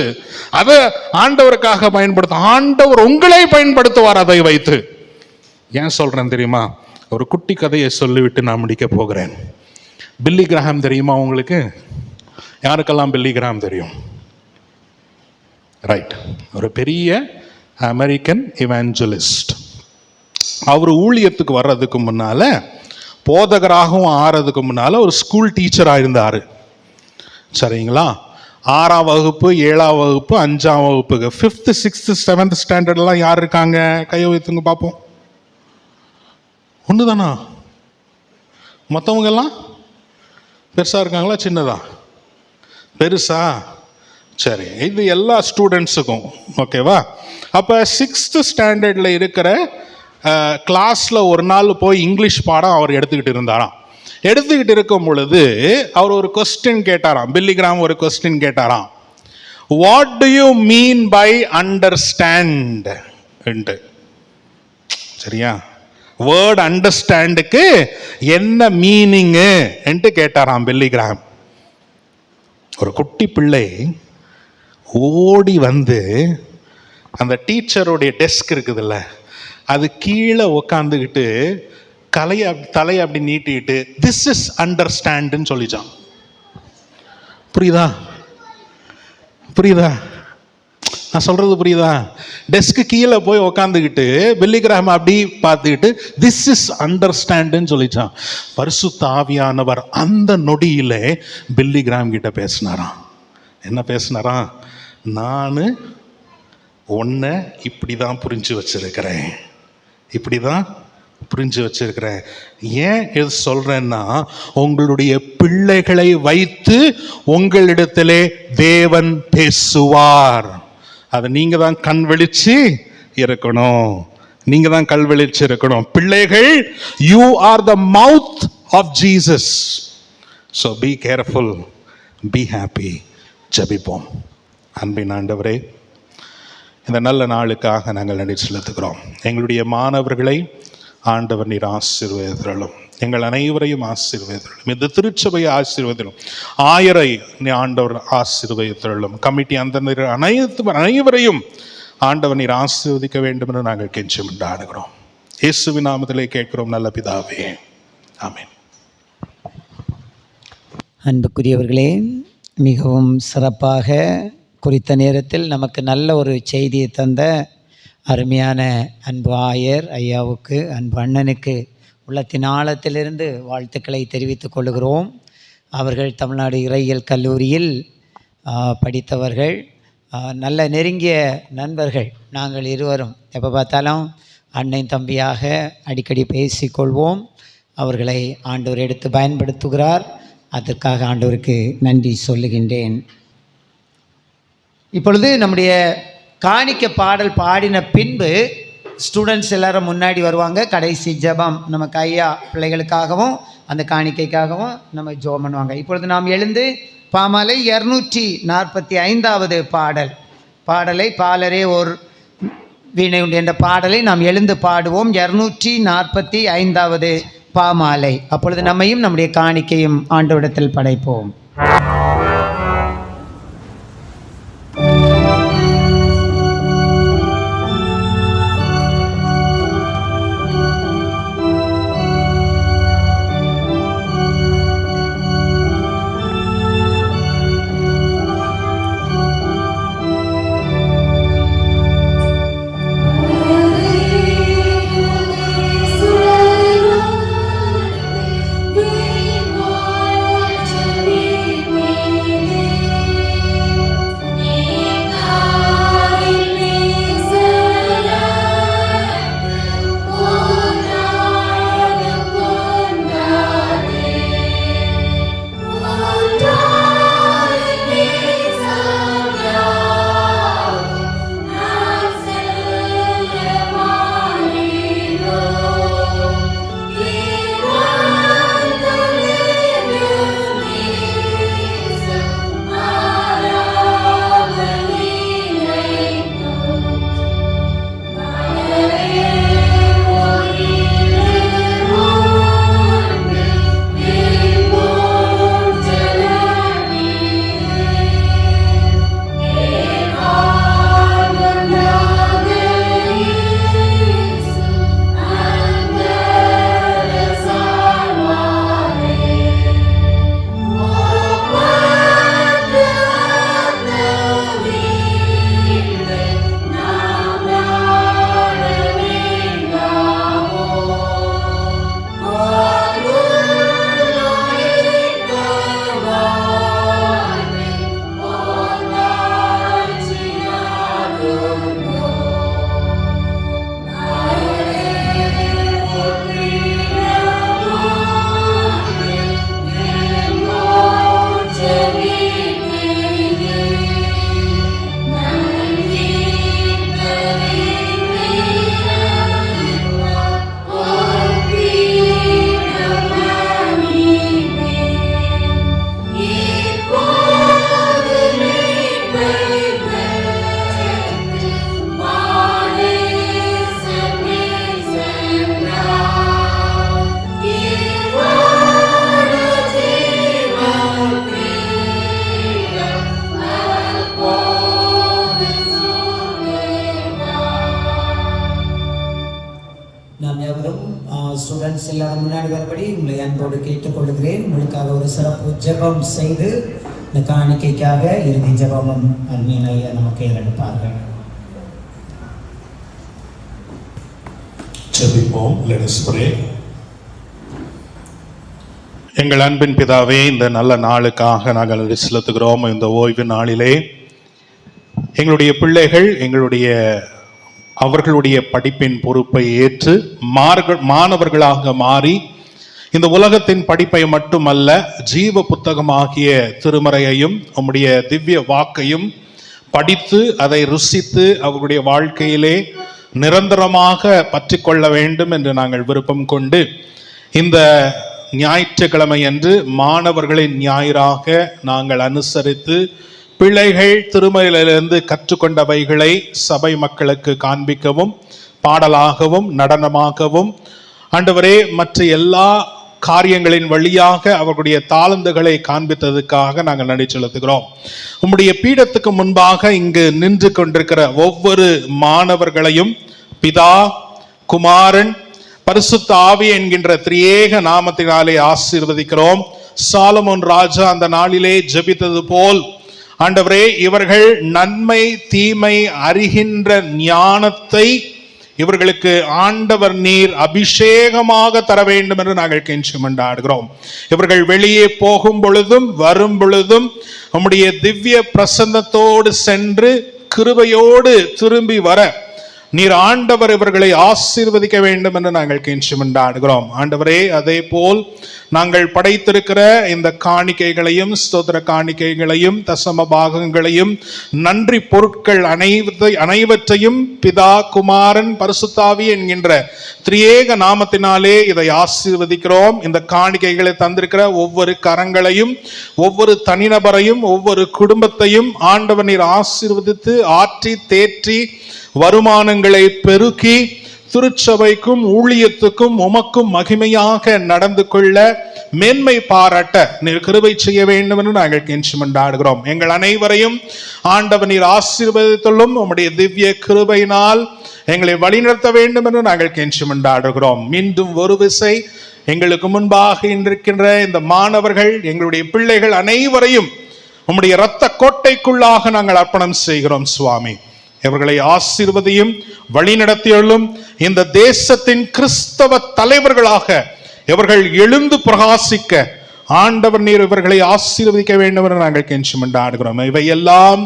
அதை ஆண்டவருக்காக பயன்படுத்த ஆண்டவர் உங்களை பயன்படுத்துவார் அதை வைத்து. ஏன் சொல்றேன் தெரியுமா? ஒரு குட்டி கதையை சொல்லிவிட்டு நான் முடிக்க போகிறேன். பில்லி கிரஹாம் தெரியுமா உங்களுக்கு? யாருக்கெல்லாம் பில்லி கிரஹாம் தெரியும்? ரைட். ஒரு பெரிய அமெரிக்கன் இவாஞ்சலிஸ்ட். அவர் ஊழியத்துக்கு வர்றதுக்கு முன்னால, போதகராகவும் ஆறதுக்கு முன்னால ஒரு ஸ்கூல் டீச்சராக இருந்தார். சரிங்களா? 6ஆம் வகுப்பு, 7ஆம் வகுப்பு, 5ஆம் வகுப்புக்கு 5th, 6th, 7th ஸ்டாண்டர்ட்லாம் யார் இருக்காங்க? கையை வைத்துங்க பார்ப்போம். ஒண்ணுதானா? மற்றவங்க எல்லாம் பெருசா இருக்காங்களா, சின்னதா? பெருசா? சரி, இது எல்லா ஸ்டூடெண்ட்ஸுக்கும் ஓகேவா? அப்போ 6th ஸ்டாண்டர்டில் இருக்கிற கிளாஸில் ஒரு நாள் போய் இங்கிலீஷ் பாடம் அவர் எடுத்துக்கிட்டு இருந்தாராம். எடுத்துக்கிட்டு இருக்கும் பொழுது அவர் ஒரு கொஸ்டின் கேட்டாராம். பில்லி கிராம் ஒரு கொஸ்டின் கேட்டாராம். What do you mean by understand? சரியா? வேர்ட் அண்டர்ஸ்டாண்டுக்கு என்ன மீனிங்கு என்று கேட்டாராம் பில்லி கிராம். ஒரு குட்டி பிள்ளை ஓடி அந்த டீச்சருடைய டெஸ்க் இருக்குதுல்ல, அது கீழே உக்காந்துக்கிட்டு தலையை அப்படி நீட்டிட்டு திஸ் இஸ் அண்டர்ஸ்டாண்டுன்னு சொல்லிச்சான். புரியுதா? புரியுதா? நான் சொல்றது புரியுதா? டெஸ்க்கு கீழே போய் உக்காந்துக்கிட்டு பில்லி கிராம் அப்படி பார்த்துக்கிட்டு திஸ் இஸ் அண்டர்ஸ்டாண்டுன்னு சொல்லிச்சான். பரிசுத்த ஆவியானவர் அந்த நொடியிலே பில்லி கிராம் கிட்ட பேசினாராம். என்ன பேசினாராம்? நான் உன்னை இப்படி தான் புரிஞ்சு வச்சிருக்கிறேன், இப்படி தான் புரிஞ்சு வச்சிருக்கிறேன். ஏன் இது சொல்றேன்னா, உங்களுடைய பிள்ளைகளை வைத்து உங்களிடத்திலே தேவன் பேசுவார். அதை நீங்க தான் கண் வெளிச்சு இருக்கணும், நீங்க தான் கண் வெளிச்சு இருக்கணும். பிள்ளைகள், you are the mouth of Jesus. So be careful, be happy. ஜெபிப்போம். அன்பின் ஆண்டவரே, இந்த நல்ல நாளுக்காக நாங்கள் நன்றி செலுத்துகிறோம். எங்களுடைய மாணவர்களை ஆண்டவர் நீர் ஆசீர்வதித்தருளும், எங்கள் அனைவரையும் ஆசீர்வதித்தருளும், இந்த திருச்சபையை ஆசீர்வதித்தருளும், ஆயரை நீ ஆண்டவர் ஆசீர்வதித்தருளும், கமிட்டி அந்த அனைவரையும் ஆண்டவர் நீர் ஆசீர்வதிக்க வேண்டும் என்று நாங்கள் கெஞ்சி கொண்டாடுகிறோம். இயேசுவின் நாமத்திலே கேட்கிறோம் நல்ல பிதாவே, ஆமென். அன்புக்குரியவர்களே, மிகவும் சிறப்பாக குறித்த நேரத்தில் நமக்கு நல்ல ஒரு செய்தியை தந்த அருமையான அன்பு ஆயர் ஐயாவுக்கு, அன்பு அண்ணனுக்கு உள்ளத்தின் ஆழத்திலிருந்து வாழ்த்துக்களை தெரிவித்துக் கொள்கிறோம். அவர்கள் தமிழ்நாடு இறையியல் கல்லூரியில் படித்தவர்கள், நல்ல நெருங்கிய நண்பர்கள். நாங்கள் இருவரும் எப்போ பார்த்தாலும் அண்ணன் தம்பியாக அடிக்கடி பேசிக்கொள்வோம். அவர்களை ஆண்டவர் எடுத்து பயன்படுத்துகிறார். அதற்காக ஆண்டவருக்கு நன்றி சொல்லுகின்றேன். இப்பொழுது நம்முடைய காணிக்க பாடல் பாடின பின்பு ஸ்டூடெண்ட்ஸ் எல்லாரும் முன்னாடி வருவாங்க. கடைசி ஜெபம் நமக்கு ஐயா பிள்ளைகளுக்காகவும் அந்த காணிக்கைக்காகவும் நம்ம ஜெபம் பண்ணுவாங்க. இப்பொழுது நாம் எழுந்து பாமாலை 245வது பாடலை பாலரே ஓர் வீணை உண்டு என்ற பாடலை நாம் எழுந்து பாடுவோம். 245வது பாமாலை. அப்பொழுது நம்மையும் நம்முடைய காணிக்கையும் ஆண்டவரிடத்தில் படைப்போம். We பின்னாடி வரும்படி உங்களை அன்போடு கேட்டுக்கொள்கிறேன். உங்களுக்காக ஒரு சிறப்பு ஜெபம் செய்து இந்த காணிக்கைக்காக இறுதி ஜெபமும் அருமையான ஐயா நமக்கு ஏறெடுப்பார்கள். ஜெபிப்போம். Let us pray. எங்கள் அன்பின் பிதாவே, இந்த நல்ல நாளுக்காக நாங்கள் நன்றி செலுத்துகிறோம். இந்த ஓய்வு நாளிலே எங்களுடைய பிள்ளைகள் அவர்களுடைய படிப்பின் பொறுப்பை ஏற்று மாணவர்களாக மாறி இந்த உலகத்தின் படிப்பை மட்டுமல்ல, ஜீவ புத்தகமாகிய திருமறையையும் உம்முடைய திவ்ய வாக்கையும் படித்து அதை ருசித்து அவர்களுடைய வாழ்க்கையிலே நிரந்தரமாக பற்றி கொள்ள வேண்டும் என்று நாங்கள் விருப்பம் கொண்டு இந்த ஞாயிற்றுக்கிழமை அன்று மாணவர்களின் ஞாயிறாக நாங்கள் அனுசரித்து பிள்ளைகள் திருமறையிலிருந்து கற்றுக்கொண்டவைகளை சபை மக்களுக்கு காண்பிக்கவும், பாடலாகவும் நடனமாகவும் ஆண்டவரே மற்ற எல்லா காரியங்களின் வழியாக அவர்களுடைய தாளந்துகளை காண்பித்ததுக்காக நாங்கள் நன்றி செலுத்துகிறோம். உம்முடைய பீடத்துக்கு முன்பாக இங்கு நின்று கொண்டிருக்கிற ஒவ்வொரு மாணவர்களையும் பிதா, குமாரன், பரிசுத்த ஆவி என்கின்ற திரியேக நாமத்தினாலே ஆசீர்வதிக்கிறோம். சாலமோன் ராஜா அந்த நாளிலே ஜெபித்தது போல் ஆண்டவரே, இவர்கள் நன்மை தீமை அறிகின்ற ஞானத்தை இவர்களுக்கு ஆண்டவர் நீர் அபிஷேகமாக தர வேண்டும் என்று நாங்கள் கெஞ்சி மன்றாடுகிறோம். இவர்கள் வெளியே போகும் பொழுதும் வரும் பொழுதும் நம்முடைய திவ்ய பிரசன்னத்தோடு சென்று கிருபையோடு திரும்பி வர நீர் ஆண்டவர் இவர்களை ஆசீர்வதிக்க வேண்டும் என்று நாங்கள் கெஞ்சி மன்றாடுகிறோம். ஆண்டவரே, அதே போல் நாங்கள் படைத்திருக்கிற இந்த காணிக்கைகளையும் ஸ்தோத்திர காணிக்கைகளையும் தசம பாகங்களையும் நன்றி பொருட்கள் அனைவற்றையும் பிதா, குமாரன், பரிசுத்தாவி என்கின்ற திரியேக நாமத்தினாலே இதை ஆசீர்வதிக்கிறோம். இந்த காணிக்கைகளை தந்திருக்கிற ஒவ்வொரு கரங்களையும், ஒவ்வொரு தனிநபரையும், ஒவ்வொரு குடும்பத்தையும் ஆண்டவர் நீர் ஆசீர்வதித்து ஆற்றி தேற்றி வருமானங்களை பெருக்கி திருச்சபைக்கும் ஊழியத்துக்கும் உமக்கும் மகிமையாக நடந்து கொள்ள மேன்மை பாராட்ட நீர் கிருபை செய்ய வேண்டும் என்று நாங்கள் கெஞ்சி மன்றாடுகிறோம். எங்கள் அனைவரையும் ஆண்டவர் நீர் ஆசீர்வதித்துள்ளும் உம்முடைய திவ்ய கிருபையினால் எங்களை வழிநடத்த வேண்டும் என்று நாங்கள் கெஞ்சி மன்றாடுகிறோம். மீண்டும் ஒரு விசை எங்களுக்கு முன்பாக இருக்கின்ற இந்த மாணவர்கள், எங்களுடைய பிள்ளைகள் அனைவரையும் உம்முடைய இரத்த கோட்டைக்குள்ளாக நாங்கள் அர்ப்பணம் செய்கிறோம். சுவாமி, இவர்களை ஆசீர்வதியும் வழிநடத்தியுள்ளும் இந்த தேசத்தின் கிறிஸ்தவ தலைவர்களாக இவர்கள் எழுந்து பிரகாசிக்க ஆண்டவர் நீர் இவர்களை ஆசீர்வதிக்க வேண்டும் என்று நாங்கள் கெஞ்சி மன்றாடுகிறோம். இவையெல்லாம்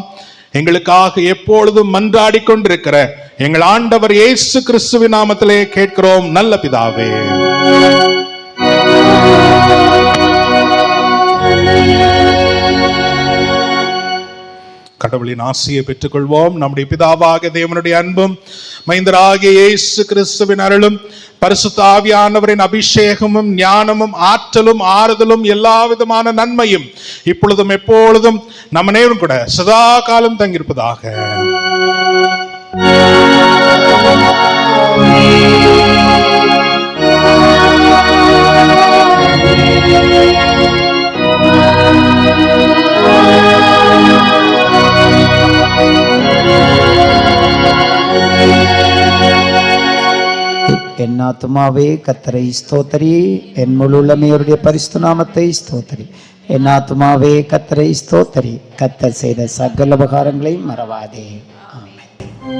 எங்களுக்காக எப்பொழுதும் மன்றாடி கொண்டிருக்கிற எங்கள் ஆண்டவர் இயேசு கிறிஸ்துவின் நாமத்திலே கேட்கிறோம் நல்ல பிதாவே. கடவுளின் ஆசியை பெற்றுக்கொள்வோம். நம்முடைய பிதாவாகிய தேவனுடைய அன்பும் மைந்தராகிய இயேசு கிறிஸ்துவின் அருளும் பரிசுத்த ஆவியானவரின் அபிஷேகமும் ஞானமும் ஆற்றலும் ஆறுதலும் எல்லா விதமான நன்மையும் இப்பொழுதும் எப்பொழுதும் நம்ம நேரும் கூட சதா காலம் தங்கியிருப்பதாக. என் ஆத்துமாவே கர்த்தரை ஸ்தோத்திரி, என் முழு உள்ளமையோருடைய பரிசுத்த நாமத்தை ஸ்தோத்திரி. என் ஆத்துமாவே கர்த்தரை ஸ்தோத்திரி, கர்த்தர் செய்த சகல உபகாரங்களை மறவாதே. Oh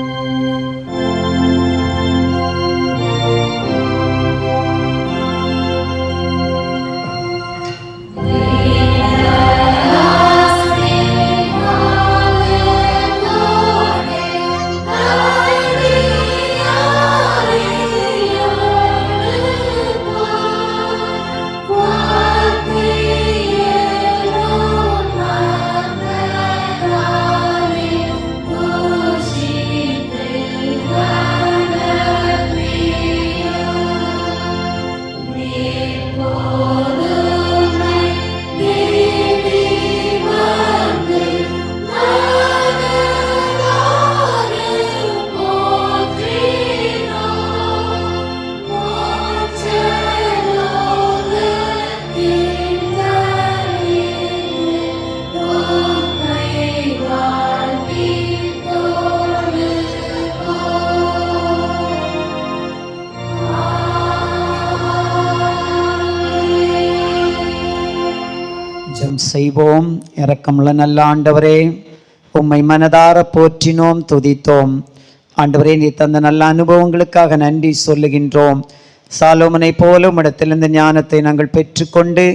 செய்வோம். இரக்கமுள்ள நல்ல ஆண்டவரே, உம்மை மனதார போற்றினோம், துதித்தோம். ஆண்டவரே, நீ தந்த நல்ல அனுபவங்களுக்காக நன்றி சொல்லுகின்றோம். சாலோமனை போல உம்மிடத்திலிருந்து ஞானத்தை நாங்கள் பெற்றுக்கொண்டு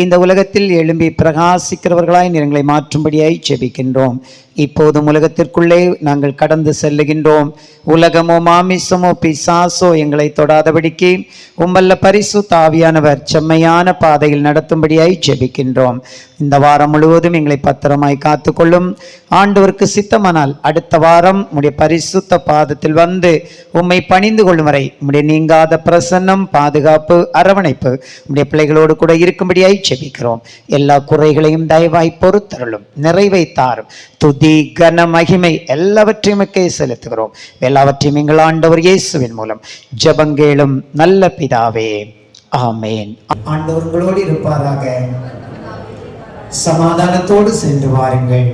இந்த உலகத்தில் எழும்பி பிரகாசிக்கிறவர்களாய் எங்களை மாற்றும்படியாய் ஜெபிக்கின்றோம். இப்போதும் உலகத்திற்குள்ளே நாங்கள் கடந்து செல்லுகின்றோம். உலகமோ மாமிசமோ பிசாசோ எங்களை தொடாதபடிக்கு உம்மல்ல பரிசுத்த ஆவியானவர் செம்மையான பாதையில் நடத்தும்படியாய் ஜெபிக்கின்றோம். இந்த வாரம் முழுவதும் எங்களை பத்திரமாய் காத்துக்கொள்ளும். ஆண்டவருக்கு சித்தமானால் அடுத்த வாரம் உம்முடைய பரிசுத்த பாதத்தில் வந்து உம்மை பணிந்து கொள்ளும் வரை உம்முடைய நீங்காத பிரசன்னம், பாதுகாப்பு, அரவணைப்பு உம்முடைய பிள்ளைகளோடு கூட இருக்கும்படியாய் ஜெபிக்கிறோம். எல்லா குறைகளையும் தயவாய் பொறுத்தருளும், நிறைவைத்தாரும். துதி, கன, மகிமை எல்லாவற்றையும் செலுத்துகிறோம். எல்லாவற்றையும் எங்கள் ஆண்டவர் இயேசுவின் மூலம் ஜெபங்கேளும் நல்ல பிதாவே, ஆமேன். ஆண்டவர்களோடு இருப்பாராக. சமாதானத்தோடு சென்று வாருங்கள்.